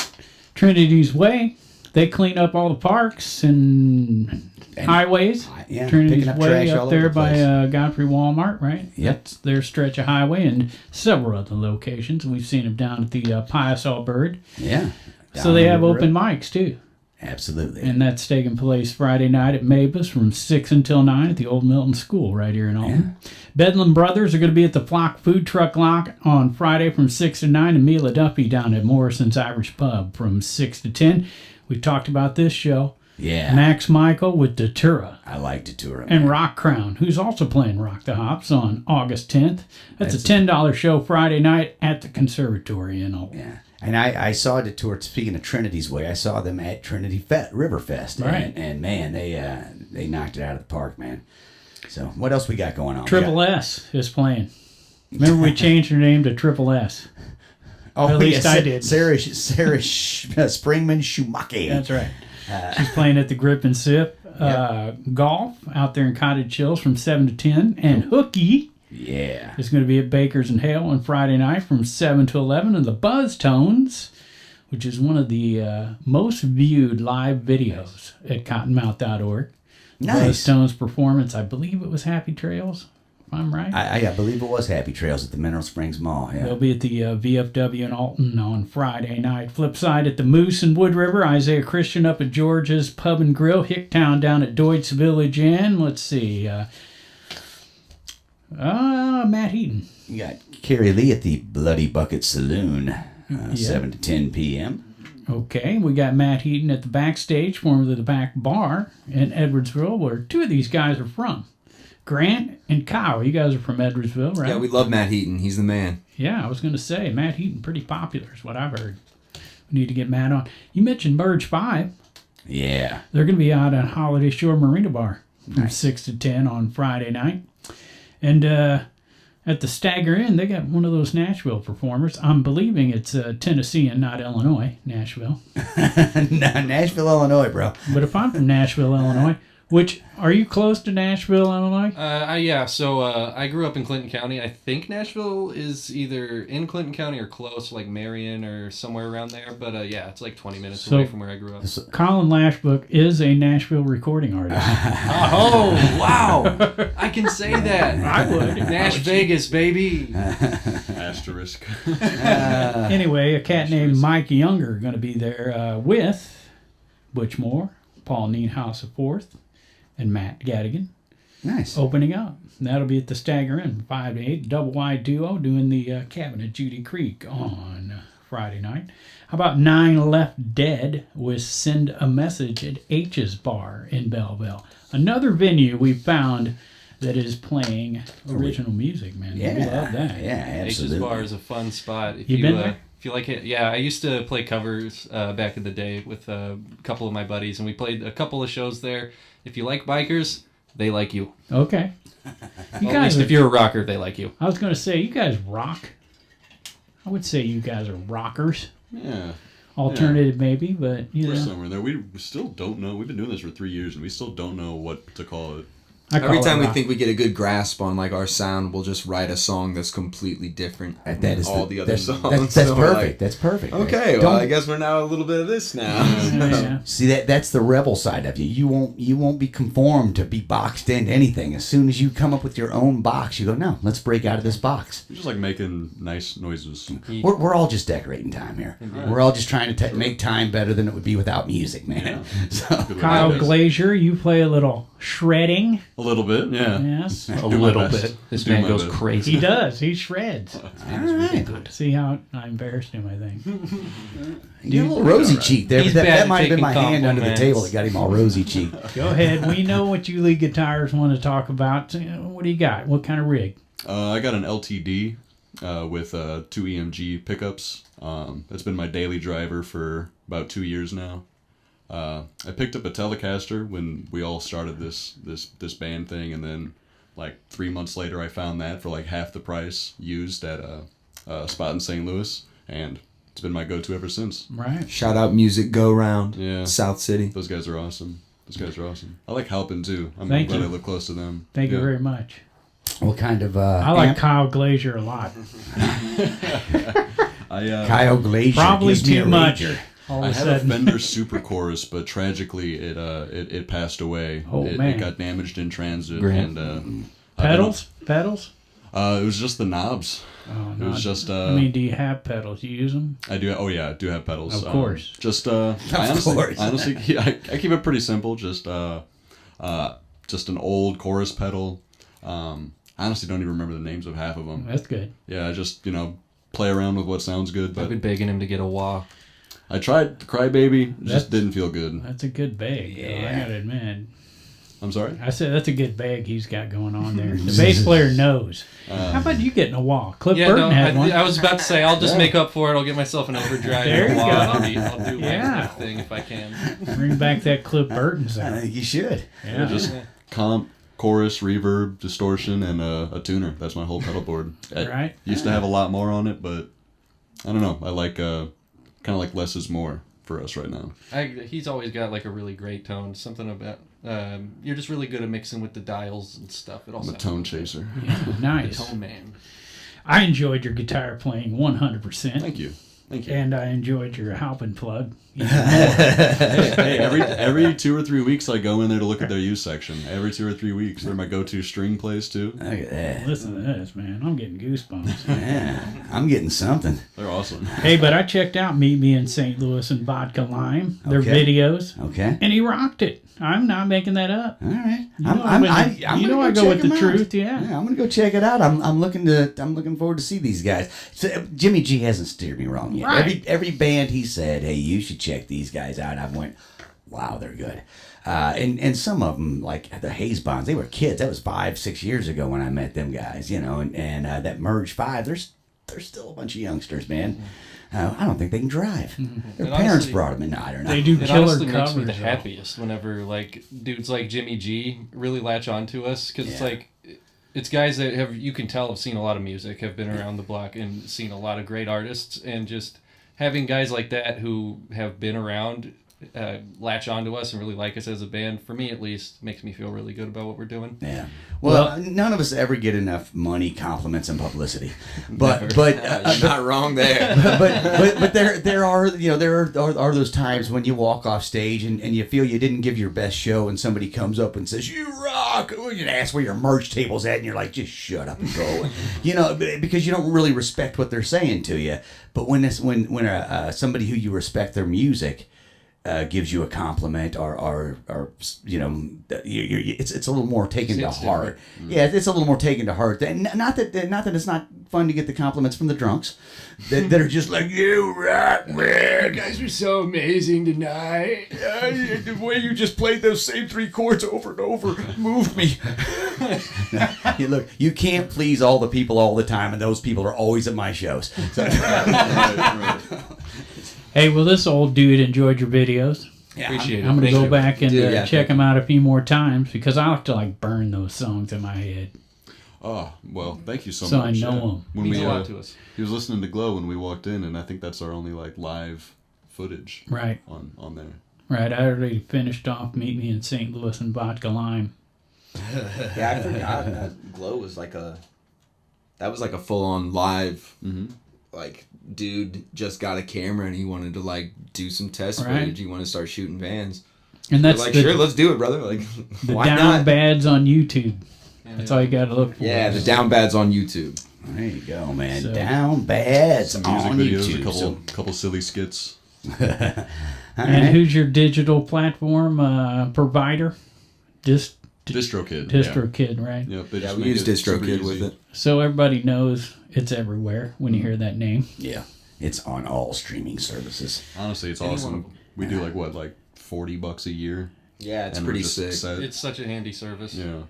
Trinity's Way, they clean up all the parks and highways. Yeah, Trinity's picking up Way trash all up over there the place. by Godfrey Walmart, right? Yep. That's their stretch of highway and several other locations. We've seen them down at the Pious All Bird. Yeah. So they Down have the open road. mics too. Absolutely. And that's taking place Friday night at Macias from 6 until 9 at the Old Milton School right here in Alton. Bedlam Brothers are going to be at the Flock Food Truck Lock on Friday from 6 to 9, and Mila Duffy down at Morrison's Irish Pub from 6 to 10. We talked about this show. Yeah. Max Michael with Datura. I like to tour 'em. And Rock Crown, who's also playing Rock the Hops on August 10th. That's a $10 show Friday night at the Conservatory in Alton. Yeah. And I saw the tour, speaking of Trinity's Way, I saw them at Trinity River Fest. Right. And man, they knocked it out of the park, man. So what else we got going on? Triple S is playing. Remember we changed her name to Triple S. Oh, At least yeah, I did. Sarah Springman Schumacher. That's right. She's playing at the Grip and Sip Golf out there in Cottage Hills from 7 to 10. And Hooky Yeah. is going to be at Baker's and Hale on Friday night from 7 to 11. And the Buzz Tones, which is one of the most viewed live videos at cottonmouth.org. Nice. Buzz Tones performance, I believe it was Happy Trails, if I'm right. I believe it was Happy Trails at the Mineral Springs Mall. Yeah. They'll be at the VFW in Alton on Friday night. Flip side at the Moose in Wood River. Isaiah Christian up at George's Pub and Grill. Hicktown down at Deutz Village Inn. Let's see. Matt Heaton. You got Carrie Lee at the Bloody Bucket Saloon, 7 to 10 p.m. Okay, we got Matt Heaton at the Backstage, formerly the Back Bar in Edwardsville, where two of these guys are from. Grant and Kyle. You guys are from Edwardsville, right? Yeah, we love Matt Heaton. He's the man. Yeah, I was going to say, Matt Heaton, pretty popular is what I've heard. We need to get Matt on. You mentioned Merge 5. Yeah. They're going to be out at Holiday Shore Marina Bar from Nice. 6 to 10 on Friday night. And at the Stagger Inn, they got one of those Nashville performers. I'm believing it's Tennessee and not Illinois, Nashville. Nashville, Illinois, bro. But if I'm from Nashville, Illinois, which, are you close to Nashville, Illinois? Yeah, so I grew up in Clinton County. I think Nashville is either in Clinton County or close, like Marion or somewhere around there. But yeah, it's like 20 minutes away from where I grew up. Colin Lashbrook is a Nashville recording artist. Oh, wow. I can say that. I would. Nash Vegas, baby. Asterisk. Anyway, a cat named Mike Younger going to be there with Butch Moore, Paul Nienhaus IV, and Matt Gadigan Nice. opening up. That'll be at the Stagger Inn, 5 to 8, double wide duo doing the cabin at Judy Creek on Friday night. How about 9 Left Dead with Send a Message at H's Bar in Belleville? Another venue we found that is playing original music, man. Yeah. We love that. Yeah, H's absolutely. Bar is a fun spot. If You been there? If you like it, yeah, I used to play covers back in the day with a couple of my buddies, and we played a couple of shows there. If you like bikers, they like you. Okay. You Well, at guys least are, if you're a rocker, they like you. I was going to say, you guys rock. I would say you guys are rockers. Yeah. Alternative maybe, but you We're know. somewhere there. We still don't know. We've been doing this for 3 years, and we still don't know what to call it. I call Every it time we rock. think we get a good grasp on like our sound, we'll just write a song that's completely different That than is all the other songs. That's So we're perfect. like, That's perfect. okay, well, Don't- I guess we're now a little bit of this now. Yeah. See that's the rebel side of you. You won't be conformed to be boxed into anything. As soon as you come up with your own box, you go, no, let's break out of this box. We just like making nice noises. We're all just decorating time here. We're all just trying to make time better than it would be without music, man. So Good way Kyle to do it. Glazier, you play a little shredding. A little bit, yeah. Yes. A my little best. bit. This Do man my goes best. crazy. He does. He shreds. all right. See how I embarrassed him, I think. You got a little rosy cheek there, He's but bad that at might have been my taking hand under the compliments. table that got him all rosy cheek. Go ahead. We know what you lead guitarists want to talk about. What do you got? What kind of rig? I got an LTD with 2 EMG pickups. That's been my daily driver for about 2 years now. I picked up a Telecaster when we all started this band thing, and then like 3 months later, I found that for like half the price used at a spot in St. Louis, and it's been my go-to ever since. Right. Shout out Music Go Round, Yeah. South City. Those guys are awesome. I like Halpin too. I'm Thank glad you. I live close to them. Thank you Yeah. very much. What kind of I like amp? Kyle Glazier a lot. Kyle Glazier Probably gives me too a much. rager. all I of a had a sudden. Fender Super Chorus, but tragically it passed away. Oh, it man. got damaged in transit. Grant. And Pedals? It was just the knobs. Oh, It was just. I mean, do you have pedals? You use them? I do. Oh yeah, I do have pedals. Of course. Just course. honestly, yeah, I keep it pretty simple. Just an old chorus pedal. I honestly don't even remember the names of half of them. That's good. Yeah, I just play around with what sounds good. I've But been begging him to get a wah. I tried Crybaby, That's- just didn't feel good. That's a good bag, though, I gotta admit. I'm sorry. I said that's a good bag he's got going on there. The bass player knows. How about you getting a wall? Cliff Burton had one. I was about to say, I'll just make up for it. I'll get myself an overdrive. There and a you wah, go. and I'll do my Yeah. thing if I can. Bring back that Cliff Burton I sound. think you should. Yeah. Just comp, chorus, reverb, distortion, and a tuner. That's my whole pedal board. I Right. used to have a lot more on it, but I don't know. I like kind of like less is more for us right now. He's always got like a really great tone. Something about you're just really good at mixing with the dials and stuff. It all I'm a sounds tone good. chaser. The Nice. tone man. I enjoyed your guitar playing 100%. Thank you. Thank you. And I enjoyed your Halpin plug. Hey, every 2 or 3 weeks I go in there to look at their use section. Every 2 or 3 weeks, they're my go-to string place too. Look at that. Listen to this, man. I'm getting goosebumps. Yeah, I'm getting something. They're awesome. Hey, but I checked out Meet Me in St. Louis and Vodka Lime, their Okay. videos, Okay. and he rocked it. I'm not making that up. All right. You know I gonna go check with the them out. truth, yeah. I'm gonna go check it out. I'm looking forward to see these guys. So, Jimmy G hasn't steered me wrong yet. Right. Every band he said, hey, you should check these guys out. I went, wow, they're good. And some of them, like the Hayes Bonds, they were kids. That was 5-6 years ago when I met them guys. And that Merge 5, they're still a bunch of youngsters, man. I don't think they can drive. Their And parents honestly, brought them in. I don't know. They do It killer honestly makes covers. me the though. happiest whenever like dudes like Jimmy G really latch on to us because it's Yeah. like it's guys that you can tell have seen a lot of music, have been around the block and seen a lot of great artists, and just having guys like that who have been around latch on to us and really like us as a band, for me at least, makes me feel really good about what we're doing. Yeah. Well, none of us ever get enough money, compliments, and publicity. But You're not wrong there. but there are those times when you walk off stage and you feel you didn't give your best show and somebody comes up and says you rock, and ask where your merch table's at and you're like, just shut up and go. Because you don't really respect what they're saying to you. But when somebody who you respect their music gives you a compliment or it's a little more taken to It's heart. Yeah, it's a little more taken to heart. And not that it's not fun to get the compliments from the drunks that are just like, you rock, man. You guys were so amazing tonight. The way you just played those same 3 chords over and over moved me. Look, you can't please all the people all the time, and those people are always at my shows. So, Right. Hey, well, this old dude enjoyed your videos. Appreciate it. I'm going to Thank go you. back and Dude, yeah, check thank them out a few more times because I like to burn those songs in my head. Oh, well, thank you so So much. I know 'em. When Means we a lot to us. he was listening to Glow when we walked in, and I think that's our only live footage Right. on there. Right. I already finished off Meet Me in St. Louis and Vodka Lime. Yeah, I forgot that Glow was like a full on live like dude just got a camera and he wanted to do some test Right. footage. He wanted to start shooting vans. And We're that's like, the, sure, let's do it, brother. Like, the why down not? bads on YouTube. That's all you got to look for. Yeah, the down bads on YouTube. there you go, man. So- Down bad Some music on videos, YouTube. a couple silly skits. All And right. who's your digital platform provider? DistroKid. DistroKid, right? Yep. They Yeah, just we make use it super DistroKid easy. with it. So everybody knows it's everywhere when you hear that name. Yeah, it's on all streaming services. Honestly, it's Any one awesome. of 'em. We do like $40 a year. Yeah, it's and we're pretty just sick. set. It's such a handy service. Yeah.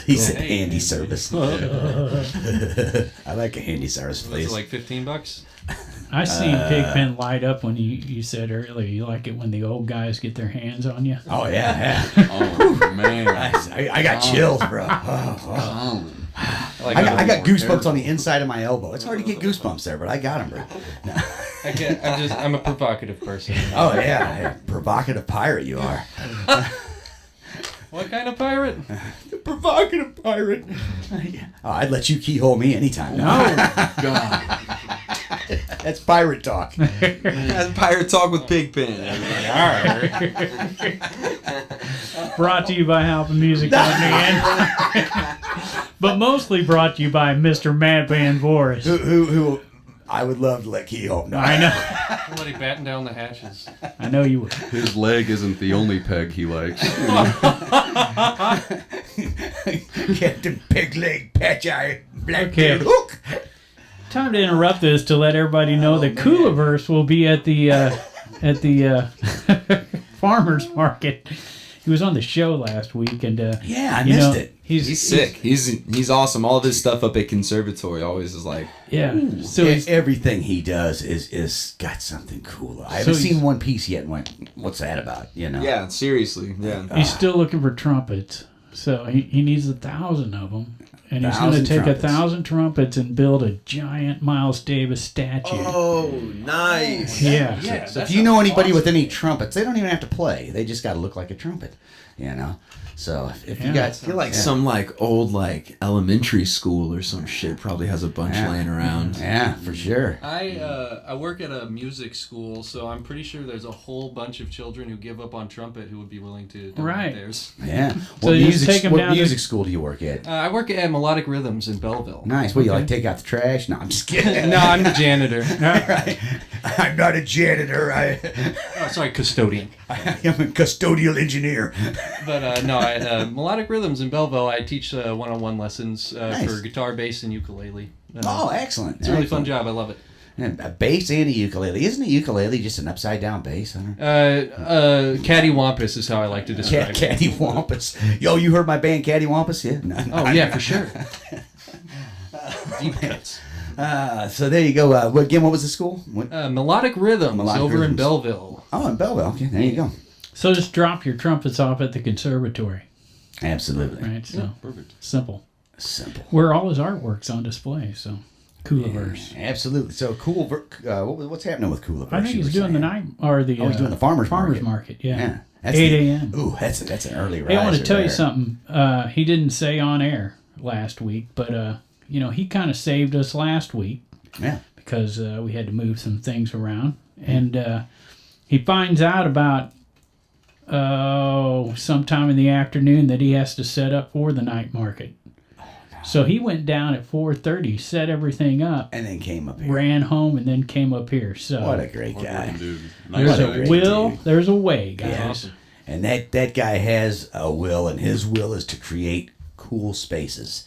He said Hey, handy man. service. I like a handy service, Was please. it like $15? I seen Pigpen light up when you said earlier you like it when the old guys get their hands on you. Oh yeah, Oh man. I got chills, bro. Oh. I got goosebumps on the inside of my elbow. It's hard to get goosebumps there, but I got them, bro. No. I'm a provocative person. Oh yeah, provocative pirate you are. What kind of pirate? Provocative pirate. Oh, I'd let you keyhole me anytime. No, God. That's pirate talk. That's Pirate Talk with Pigpen. Brought to you by Halpin Music Company, but mostly brought to you by Mr. Madman Voorhis. Who I would love to let Kehoe know. I know. Somebody batten down the hatches. I know you would. His leg isn't the only peg he likes. Captain Pigleg, Patch-Eye, Blackbeard, Okay. Hook. Time to interrupt this to let everybody know that Coolaverse will be at the farmers market. He was on the show last week, and Yeah, I missed it. He's sick. He's awesome. All of his stuff up at Conservatory always is like, Yeah. So he's, Everything he does is got something cool. I haven't seen one piece yet and went, what's that about? You know? yeah, seriously, yeah. he's still looking for trumpets. So he needs 1,000 of them. And he's going to 1,000 take trumpets. 1,000 trumpets and build a giant Miles Davis statue. Oh, nice. Yeah. So if you know anybody with any trumpets, they don't even have to play. They just got to look like a trumpet, you know? So if you got... I feel like some like old like elementary school or some shit probably has a bunch laying around. Yeah, for sure. I work at a music school, so I'm pretty sure there's a whole bunch of children who give up on trumpet who would be willing to donate Right. theirs. Yeah. So you just take 'em what down to- music school do you work at? I work at Melodic Rhythms in Belleville. Nice. What, you like take out the trash? No, I'm just kidding. No, I'm the janitor. Right. I'm not a janitor. Oh, sorry, custodian. I am a custodial engineer. But no, Melodic Rhythms in Belleville, I teach one-on-one lessons Nice. for guitar, bass, and ukulele. Oh, excellent. It's a really fun job. I love it. And a bass and a ukulele. Isn't a ukulele just an upside down bass? I don't know. Cattywampus is how I like to describe it. Cattywampus. Yo, you heard my band Cattywampus? Yeah. No, Oh, yeah, for sure. Deep cuts. So there you go. Again, what was the school? What? Melodic Rhythms Melodic over in Rhythms. Belleville. Oh, in Belleville. Okay, there you go. So just drop your trumpets off at the conservatory. Absolutely. Right? So Perfect. simple. Simple. Where all his artwork's on display. So Coolaverse. Absolutely. So cool. What's happening with Coolaverse? I think you he's were doing the saying? night or the Oh, he's doing the farmers market. Yeah. Yeah. That's 8 the- a.m. Ooh, that's an early riser. Hey, I want to tell you there. something. He didn't say on air last week, but he kind of saved us last week Yeah. because we had to move some things around, and he finds out about sometime in the afternoon that he has to set up for the night market. So he went down at 4:30, set everything up, And then came up here. ran home, and then came up here. So What a great guy. Hardworking dude. there's What a a great will, dude. there's a way, guys. Yeah. Awesome. And that guy has a will, and his will is to create cool spaces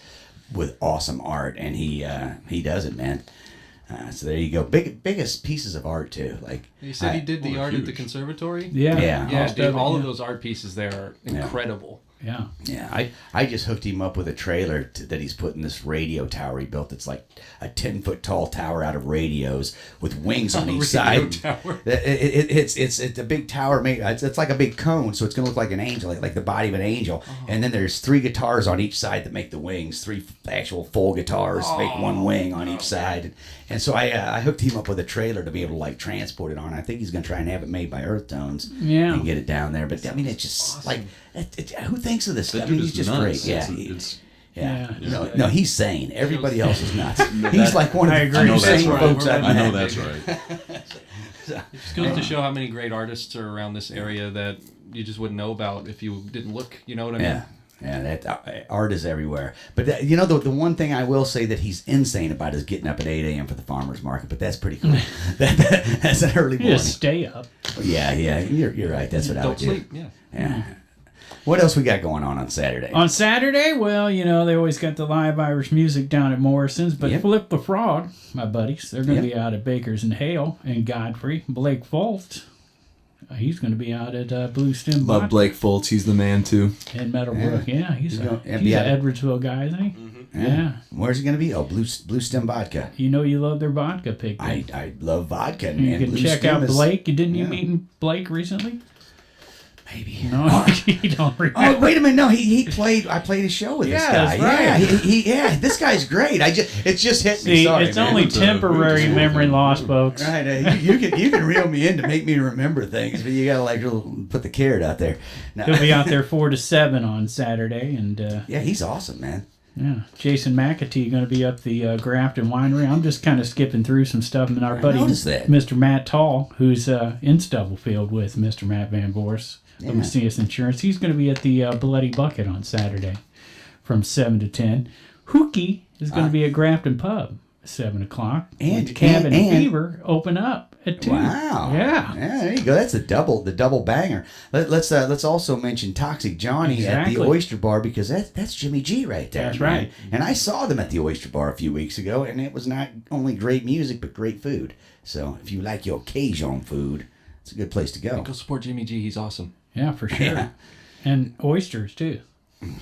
with awesome art, and he does it, man. So there you go. Biggest pieces of art too. Like You said he did the Oh, art at the huge. conservatory? Yeah, Yeah. Yeah, most dude, of it, all yeah. of those art pieces there are incredible. Yeah. Yeah, I just hooked him up with a trailer that he's put in this radio tower he built. It's like a 10-foot tall tower out of radios with wings on each side. Tower. It's a big tower made. It's like a big cone, so it's gonna look like an angel, like the body of an angel. And then there's 3 guitars on each side that make the wings. 3 actual full guitars make 1 wing on each side. And so I hooked him up with a trailer to be able to like transport it on. I think he's gonna try and have it made by Earth Tones. Yeah. And get it down there. But I mean, it's just like who thinks of this stuff? That I mean, dude he's is just nuts. great. Yeah. It's Yeah. Yeah. No, he's sane. Everybody else is nuts. He's like one of I the agree. few I know that's sane right. folks I've I know met. that's right. It just goes to show how many great artists are around this area that you just wouldn't know about if you didn't look. You know what I mean? Yeah. Yeah, that art is everywhere. But the one thing I will say that he's insane about is getting up at 8 a.m. for the farmers market. But that's pretty cool. That's an early You morning. just stay up. Yeah, you're right. That's what I would Don't sleep. Yeah. do. Yeah. What else we got going on Saturday? On Saturday, well, they always got the live Irish music down at Morrison's, but Yep. Flip the Frog, my buddies, they're going to Yep. be out at Bakers and Hale and Godfrey. Blake Folt, he's going to be out at Blue Stem Love Vodka Blake Foltz. He's the man too. in Meadowbrook. Yeah, he's gonna- an be out at- Edwardsville guy, isn't he? Yeah. Where's it going to be? Oh, Blue Stem Vodka. You know you love their vodka pick. I love vodka. And, You and can Blue check Stem out is- Blake. Didn't you yeah. meet Blake recently? Maybe. No, you don't remember. Oh, wait a minute! No, he played. I played a show with this Yeah, guy. that's right. Yeah, this guy's great. It's just hit me. See, Sorry, it's man. only It's a- temporary it's a- memory loss, folks. Right, you can reel me in to make me remember things, but you gotta like put the carrot out there. No. He'll be out there 4 to 7 on Saturday, and Yeah, he's awesome, man. Yeah, Jason McAtee going to be up the Grafton Winery. I'm just kind of skipping through some stuff, and our buddy noticed that. Mr. Matt Tall, who's in Stubblefield with Mr. Matt Van Voorhis of Macias Insurance, he's going to be at the Bloody Bucket on Saturday from 7 to 10. Hookie is going to be at Grafton Pub 7 o'clock. And Cabin and- Fever open up at 2. Wow. Yeah. There you go. That's the double banger. Let's also mention Toxic Johnny at the Exactly. Oyster Bar, because that's Jimmy G right there. That's man. right. And I saw them at the Oyster Bar a few weeks ago, and it was not only great music but great food. So if you like your Cajun food, it's a good place to go. Go support Jimmy G. He's awesome. Yeah, for sure. Yeah. And oysters, too.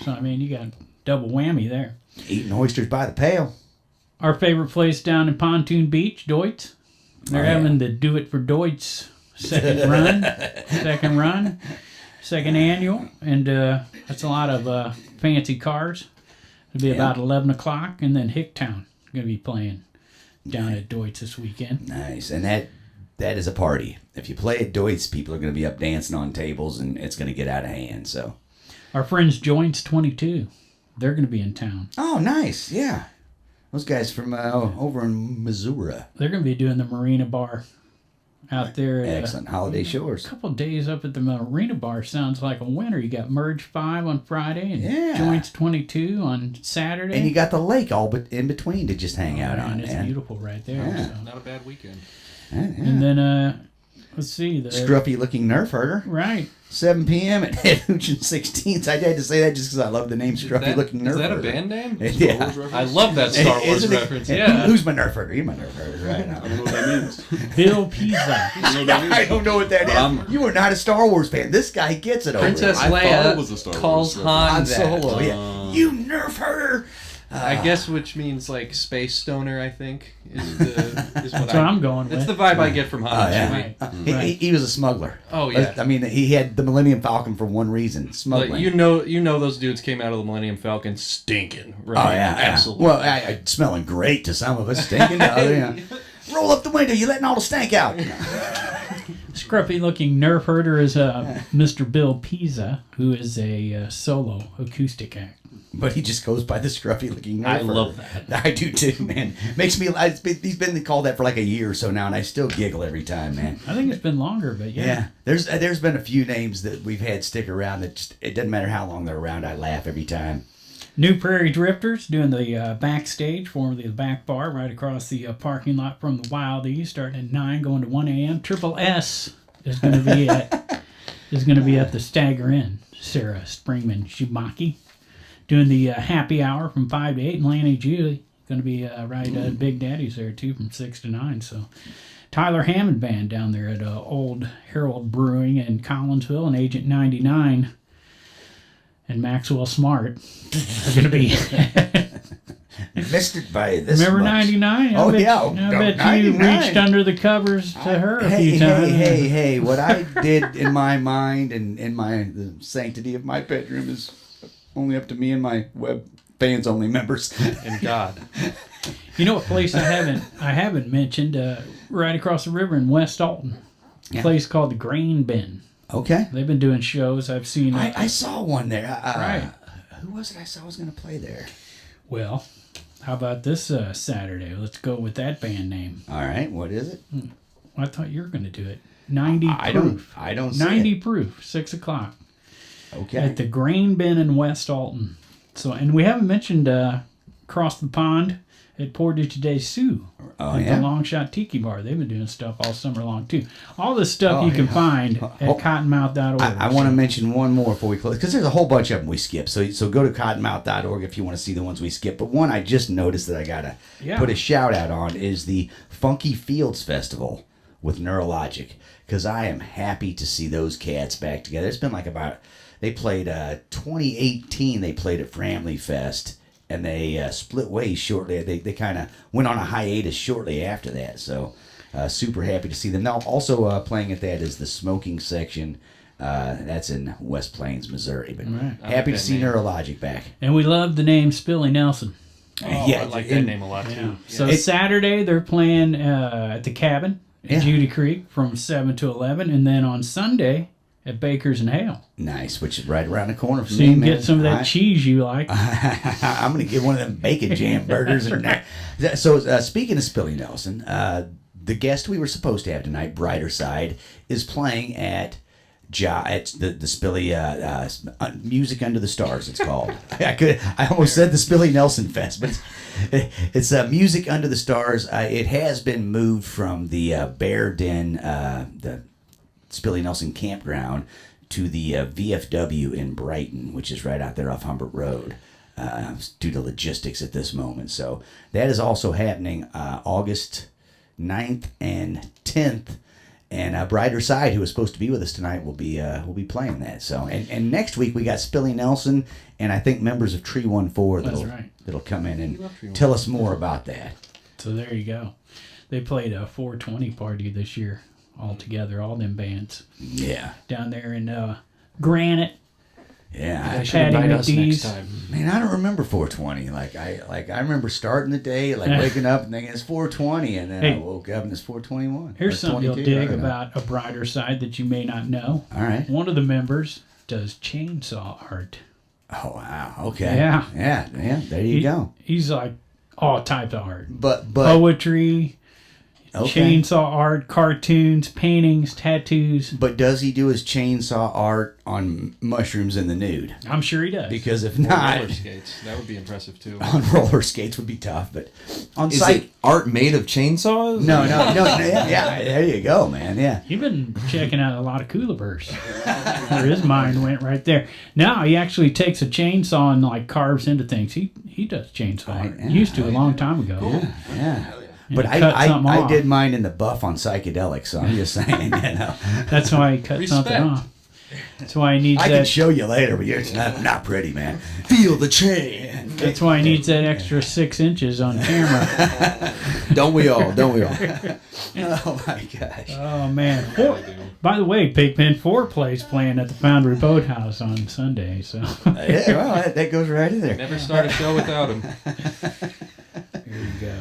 So, I mean, you got double whammy there. Eating oysters by the pail. Our favorite place down in Pontoon Beach, Deutz. They're yeah. having the Do It for Deutz second annual. And that's a lot of fancy cars. It'll be about 11 o'clock. And then Hicktown going to be playing down at Deutz this weekend. Nice. And that is a party. If you play at Deutz, people are going to be up dancing on tables, and it's going to get out of hand. So, Our friends Joints 22, they're going to be in town. oh, nice. Yeah. Those guys from over in Missouri. They're going to be doing the Marina Bar out there. At, Excellent. Holiday Shores. A couple of days up at the Marina Bar sounds like a winner. You got Merge 5 on Friday and Yeah. Joints 22 on Saturday. And you got the lake all but in between to just hang out on. And it's man. beautiful right there. Yeah. So. Not a bad weekend. Yeah, yeah. And then, let's see. The Scruffy looking Nerf herder. Right. 7 p.m. at Head Hooch and 16th. I had to say that just because I love the name Scruffy looking Nerf Is that a herder. band name? Yeah. I love that Star Wars Isn't it? reference. And Yeah. Who's my Nerf herder? You're my Nerf herder right now. I don't know what that means. Bill Pizza. I don't know what that means. I don't know what that is. I'm- You are not a Star Wars fan. This guy gets it over Princess there. I thought Leia it was a Star Wars calls reference. Han Han that. Solo. Yeah. You Nerf herder. I guess which means like space stoner. I think is what That's what I'm going That's with. the vibe I get from Han. Oh, yeah. Chewie. Right. He was a smuggler. Oh, yeah. I mean, he had the Millennium Falcon for one reason: smuggling. Like, you know those dudes came out of the Millennium Falcon stinking. Right? Oh yeah, absolutely. Well, I smelling great to some of us, stinking to others. Yeah. Roll up the window. You're letting all the stank out. Scruffy looking Nerf herder is Mr. Bill Pizza, who is a solo acoustic act. But he just goes by the scruffy looking. I love that. I do too, man. Makes me. He's been called that for like a year or so now, and I still giggle every time, man. I think it's been longer, but yeah. There's been a few names that we've had stick around that just, it doesn't matter how long they're around. I laugh every time. New Prairie Drifters doing the backstage, formerly the back bar, right across the parking lot from the Wild East, starting at 9, going to 1 a.m. Triple S is going to be at the Stagger Inn. Sarah Springman Shibaki doing the happy hour from 5 to 8, and Lanny Julie going to be at Big Daddy's there too from 6 to 9. So Tyler Hammond Band down there at Old Herald Brewing in Collinsville, and Agent 99 and Maxwell Smart are going to be. Missed it by this. Remember much. 99? Oh, yeah. I bet you 99. reached under the covers to her a Hey, few times. hey! What I did in my mind and in the sanctity of my bedroom is only up to me and my web fans only members. And God. You know what place I haven't mentioned? Right across the river in West Alton, a place called the Grain Bin. Okay. They've been doing shows. I've seen. I saw one there. Right. Who was it I saw was going to play there? Well, how about this Saturday? Let's go with that band name. All right. What is it? I thought you were going to do it. 90 proof. I don't see 90 it. proof. 6 o'clock. Okay. At the Grain Bin in West Alton. So, and we haven't mentioned across the pond at Portage de Sioux. Oh, at yeah? the Long Shot Tiki Bar. They've been doing stuff all summer long, too. All this stuff you can find at cottonmouth.org. I want to mention one more before we close, because there's a whole bunch of them we skip. So go to cottonmouth.org if you want to see the ones we skip. But one I just noticed that I got to put a shout out on is the Funky Fields Festival with Neurologic, because I am happy to see those cats back together. It's been like they played 2018, they played at Framley Fest. And they split ways shortly. They kind of went on a hiatus shortly after that. So super happy to see them. Now also playing at that is the Smoking Section. That's in West Plains, Missouri. But happy to see Neurologic back. And we love the name Spilly Nelson. I like that name a lot, too. Yeah. So Saturday, they're playing at the Cabin in Judy Creek from 7 to 11. And then on Sunday, at Baker's and Hale. Nice, which is right around the corner from So you me, can man. get some of that cheese you like. I'm going to get one of them bacon jam burgers. So speaking of Spilly Nelson, the guest we were supposed to have tonight, Brighter Side, is playing at the Spilly Music Under the Stars. It's called. I almost said the Spilly Nelson Fest, but it's Music Under the Stars. It has been moved from the Bear Den, the Spilly Nelson campground, to the VFW in Brighton, which is right out there off Humbert Road, due to logistics at this moment. So that is also happening August 9th and 10th. And Brighter Side, who was supposed to be with us tonight, will be playing that. So and next week we got Spilly Nelson and I think members of Tree 14 that'll come in and tell us more about that. So there you go. They played a 420 party this year all together, all them bands. Yeah. Down there in Granite. Yeah, They should invite us next time. Man, I don't remember 420. I remember starting the day, waking up and thinking it's 420, and then I woke up and it's 421. Here's something you'll dig about a Brighter Side that you may not know. All right. One of the members does chainsaw art. Oh wow. Okay. Yeah. There you go. He's like all types of art. But Poetry, okay. chainsaw art, cartoons, paintings, tattoos. But does he do his chainsaw art on mushrooms in the nude? I'm sure he does. Because if Or not, roller skates. That would be impressive too. on roller skates would be tough. But on Is site, it art made of chainsaws? no. Yeah, there you go, man. Yeah. You've been checking out a lot of Coolabers. Where his mind went right there. Now he actually takes a chainsaw and carves into things. He does chainsaw art. yeah, Used to a long time ago. Yeah. And But cut something I off. did mine in the buff on psychedelics, so I'm just saying, That's why he cut something Respect. off. That's why he needs I can that. show you later, but it's not pretty, man. Feel the chain. That's why he needs that extra 6 inches on camera. Don't we all? Don't we all? Oh my gosh. Oh man! By the way, Pigpen 4 plays playing at the Foundry Boathouse on Sunday. So Yeah, well, that goes right in there. Never start a show without him. there you go.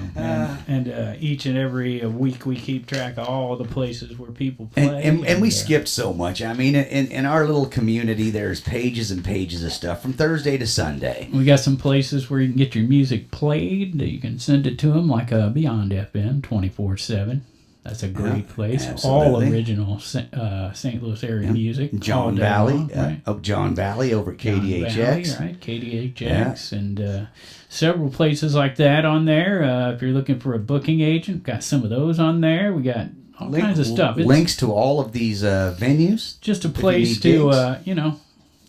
And each and every week we keep track of all the places where people play. And we skipped so much. I mean, in our little community, there's pages and pages of stuff from Thursday to Sunday. We got some places where you can get your music played. You can send it to them, like Beyond FM 24/7. That's a great place. absolutely. All original St. Louis area music. all John day Valley, long, John Valley over at John KDHX. Valley, right? KDHX, and several places like that on there. If you're looking for a booking agent, got some of those on there. We got all kinds of stuff. It's Links to all of these venues. just a you place need to, gigs.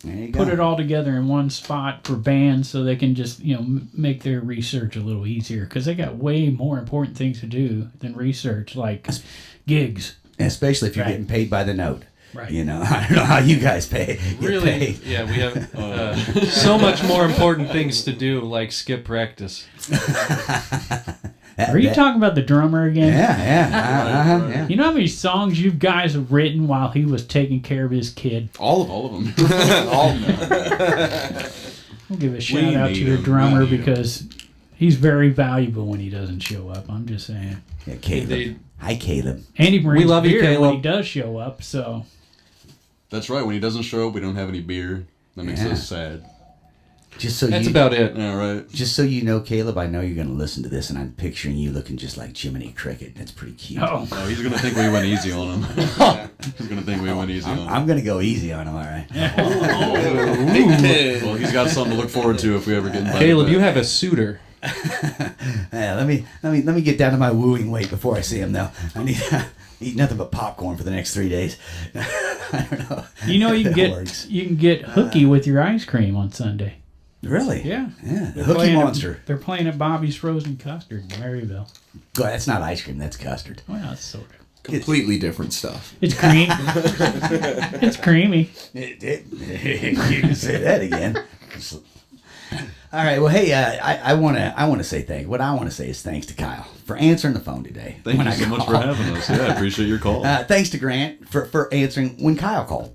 There you put go. it all together in one spot for bands so they can just, make their research a little easier. Because they got way more important things to do than research, like gigs. Especially if you're Right. getting paid by the note. Right. I don't know how you guys get Really, paid. yeah, we have so much more important things to do, like skip practice. Are you talking about the drummer again? Yeah. You know how many songs you guys have written while he was taking care of his kid? All of them. We'll give a shout out to need your him. drummer We need him. because he's very valuable when he doesn't show up. I'm just saying. Yeah, Caleb. Indeed. Hi, Caleb. And he brings love you, beer when Caleb. he does show up. So That's right. When he doesn't show up, we don't have any beer. That makes Yeah. us sad. That's about it. Yeah, right. Just so you know, Caleb, I know you're going to listen to this, and I'm picturing you looking just like Jiminy Cricket. That's pretty cute. oh, Oh, he's gonna think we went easy on him. He's gonna think we went easy on him. I'm going to go easy on him, all right? Well, he's got something to look forward to if we ever get invited. Caleb, back. you have a suitor. Yeah, let me get down to my wooing weight before I see him, though. I need to eat nothing but popcorn for the next 3 days. I don't know. you know if that works. you can get hooky with your ice cream on Sunday. Really? Yeah. Yeah, the They're Hooky playing at- Monster. they're playing at Bobby's Frozen Custard in Maryville. God, that's not ice cream, that's custard. Well, it's sort of. Completely different stuff. It's cream. It's creamy. You can say that again. All right. Well, hey, I want to say thank. What I want to say is thanks to Kyle for answering the phone today. Thank when you I so much for called. having us. Yeah, I appreciate your call. Thanks to Grant for answering when Kyle called.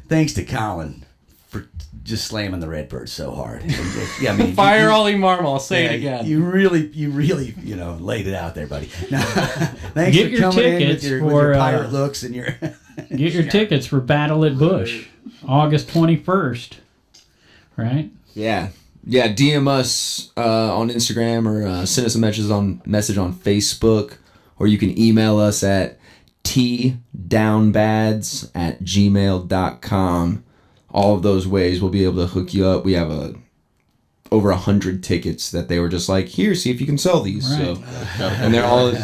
Thanks to Colin for just slamming the Redbird so hard. Yeah, I mean, Fire Ollie Marmal. I'll say it again. You really, laid it out there, buddy. No, thanks Get for your coming in with tickets your for, pirate looks and your. Get your tickets for Battle at Busch, August 21st. Right? Yeah. Yeah, DM us on Instagram or send us a message on Facebook, or you can email us at tdownbads@gmail.com. All of those ways we'll be able to hook you up. We have over 100 tickets that they were just like, here, see if you can sell these. Right. So, and they're all Like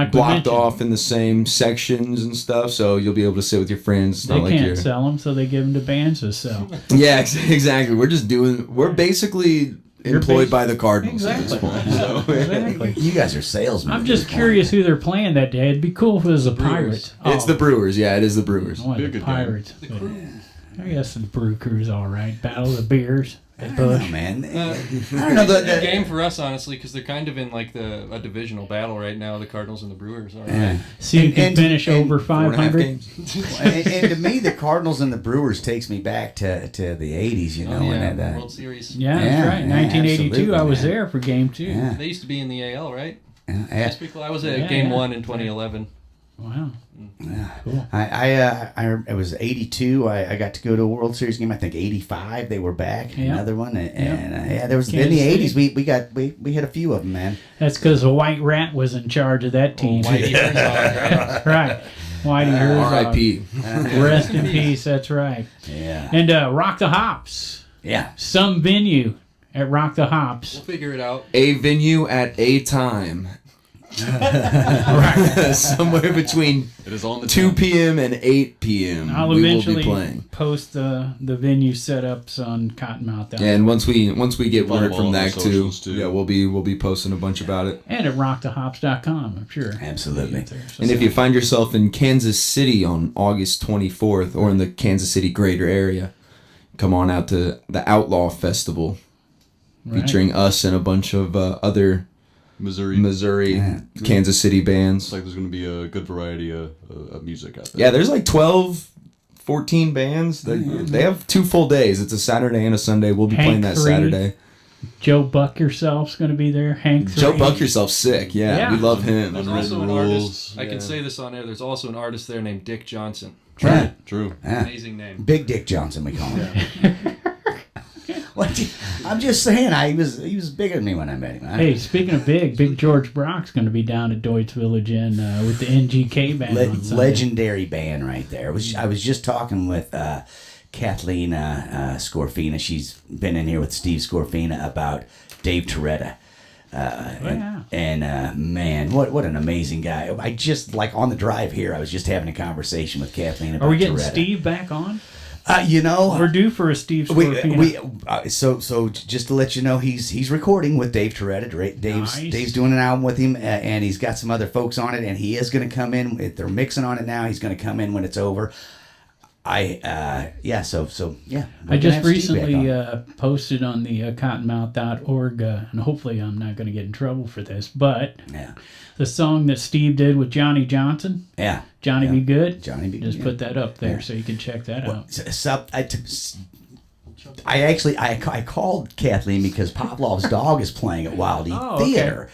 we blocked mentioned. off in the same sections and stuff, so you'll be able to sit with your friends. It's They not like can't you're... sell them, so they give them to bands to sell. Yeah, exactly. We're basically employed by the Cardinals at this Exactly. point. So. Exactly. You guys are salesmen. I'm at just this point. curious who they're playing that day. It'd be cool if it was a pirate. It's the Brewers. Yeah, it is the Brewers. One Be a of the good game. pirates. I guess the Brew Crew's all right. Battle of the Beers at I don't know, Busch. man. I don't It's know. a good game for us, honestly, because they're kind of in like a divisional battle right now. The Cardinals and the Brewers are. Yeah. See who can And- finish and over 4.5 500. games. and to me, the Cardinals and the Brewers takes me back to the 80s, you know. Oh, and yeah, that, World Series. Yeah, Yeah, that's right. yeah, 1982, absolutely, I was man. there for game 2. Yeah. They used to be in the AL, right? yeah. Just because I was at Yeah, Game yeah. 1 in 2011. Wow. Yeah. Cool. It was 82. I got to go to a World Series game. I think 85 they were back. Yeah. Another one. And yeah, there was in Kansas the 80s City. we hit a few of them, man. That's because the White Rat was in charge of that team. Whitey Herzog, right? Right. Whitey Herzog. R.I.P. Rest in peace. That's right. Yeah. And Rock the Hops. Yeah. Some venue at Rock the Hops. We'll figure it out. A venue at a time. Somewhere between It is on the 2 10th. p.m. and 8 p.m. I'll we will eventually be playing. post the venue setups on Cottonmouth. Yeah, and once we get Follow word all from of our that too, socials, too. yeah, we'll be posting a bunch about it. And at rockthehops.com, I'm sure. Absolutely. And if you find yourself in Kansas City on August 24th or in the Kansas City greater area, come on out to the Outlaw Festival, featuring us and a bunch of other Missouri, Yeah. Kansas City It's bands. like there's going to be a good variety of music out there. Yeah, there's like 12, 14 bands. They have 2 full days. It's a Saturday and a Sunday. We'll be Hank playing that 3. Saturday. Joe Buck yourself's going to be there. Hank 3. Joe Buck Yourself sick. Yeah, Yeah. we love him. There's Unwritten also an rules. artist. I can say this on air. There's also an artist there named Dick Johnson. Yeah. True. Yeah. Amazing name. Big Dick Johnson, we call him. I'm just saying, he was bigger than me when I met him. Hey, speaking of Big George Brock's going to be down at Deutz Village Inn with the NGK band on Sunday. Legendary band right there. I was just talking with Kathleen Scorfina. She's been in here with Steve Scorfina about Dave Toretta. Yeah. And man, what an amazing guy! I just on the drive here, I was just having a conversation with Kathleen about Are we getting Toretta. Steve back on? We're We're due for a Steve we Scorfina. so just to let you know, he's recording with Dave Toretta. Nice. Dave's doing an album with him, and he's got some other folks on it, and he is going to come in. They're mixing on it now. He's going to come in when it's over. So I we're just gonna have Steve back recently on. posted on the cottonmouth.org, and hopefully I'm not going to get in trouble for this, but Yeah, the song that Steve did with Johnny Johnson, yeah, Johnny yeah. Be Good, Johnny Be just Good, put that up there Yeah. so you can check that out. I called Kathleen because Pavlov's dog is playing at Wild Eat Oh, okay. Theater.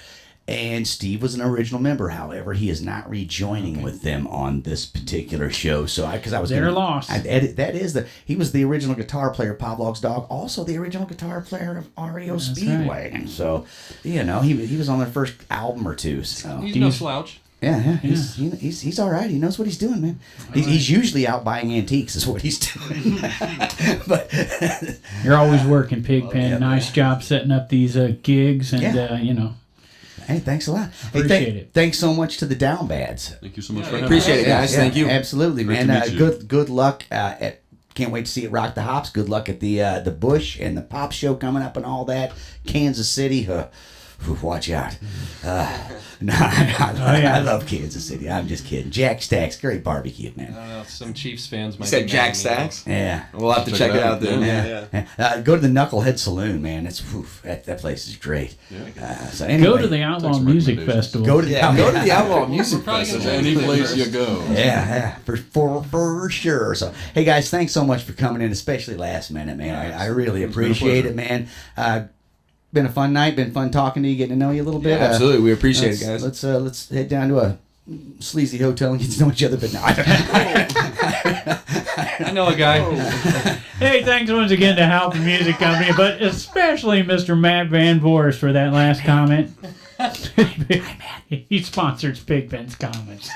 And Steve was an original member. However, he is not rejoining with them on this particular show. So, because I was They're gonna- lost. he was the original guitar player of Pavlov's dog, also the original guitar player of REO Speedwagon. right. So, he was on their first album or two. So, He's no slouch. yeah, he's all right. He knows what he's doing, man. He's usually out buying antiques, is what he's doing. But You're always working, Pigpen. yeah, Nice job setting up these gigs, and Yeah. Hey, thanks a lot. Appreciate it. Thanks so much to the Down Bads. Thank you so much Yeah, for having appreciate us. it, guys. Thank you. Absolutely, Great man. to meet you. Good luck can't wait to see it Rock the Hops. Good luck at the Busch and the Pop Show coming up and all that. Kansas City. Watch out. I love Kansas City. I'm just kidding. Jack Stack's great barbecue, I man. don't know. Some Chiefs fans might. You said be Jack mad at me, Stacks? Yeah. We'll have to check it out then. Yeah. Go to the Knucklehead Saloon, man. That place is great. So go anyway, to the Outlaw some Music recommendations. Festival. go to the Go to the Outlaw Music We're probably Festival. gonna Any place you go. Yeah, for sure. So, hey guys, thanks so much for coming in, especially last minute, man. I really It's been a appreciate pleasure. it, man. Been a fun night. Been fun talking to you, getting to know you a little bit. Absolutely, we appreciate it, guys. Let's head down to sleazy hotel and get to know each other, but no, I don't I know a guy. Hey, thanks once again to Halpin Music Company, but especially Mr. Matt Van Voorhis for that last comment. He sponsors Big Ben's comments.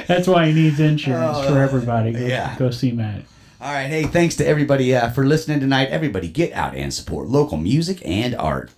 That's why he needs insurance for everybody. Go see Matt. All right, hey, thanks to everybody for listening tonight. Everybody get out and support local music and art.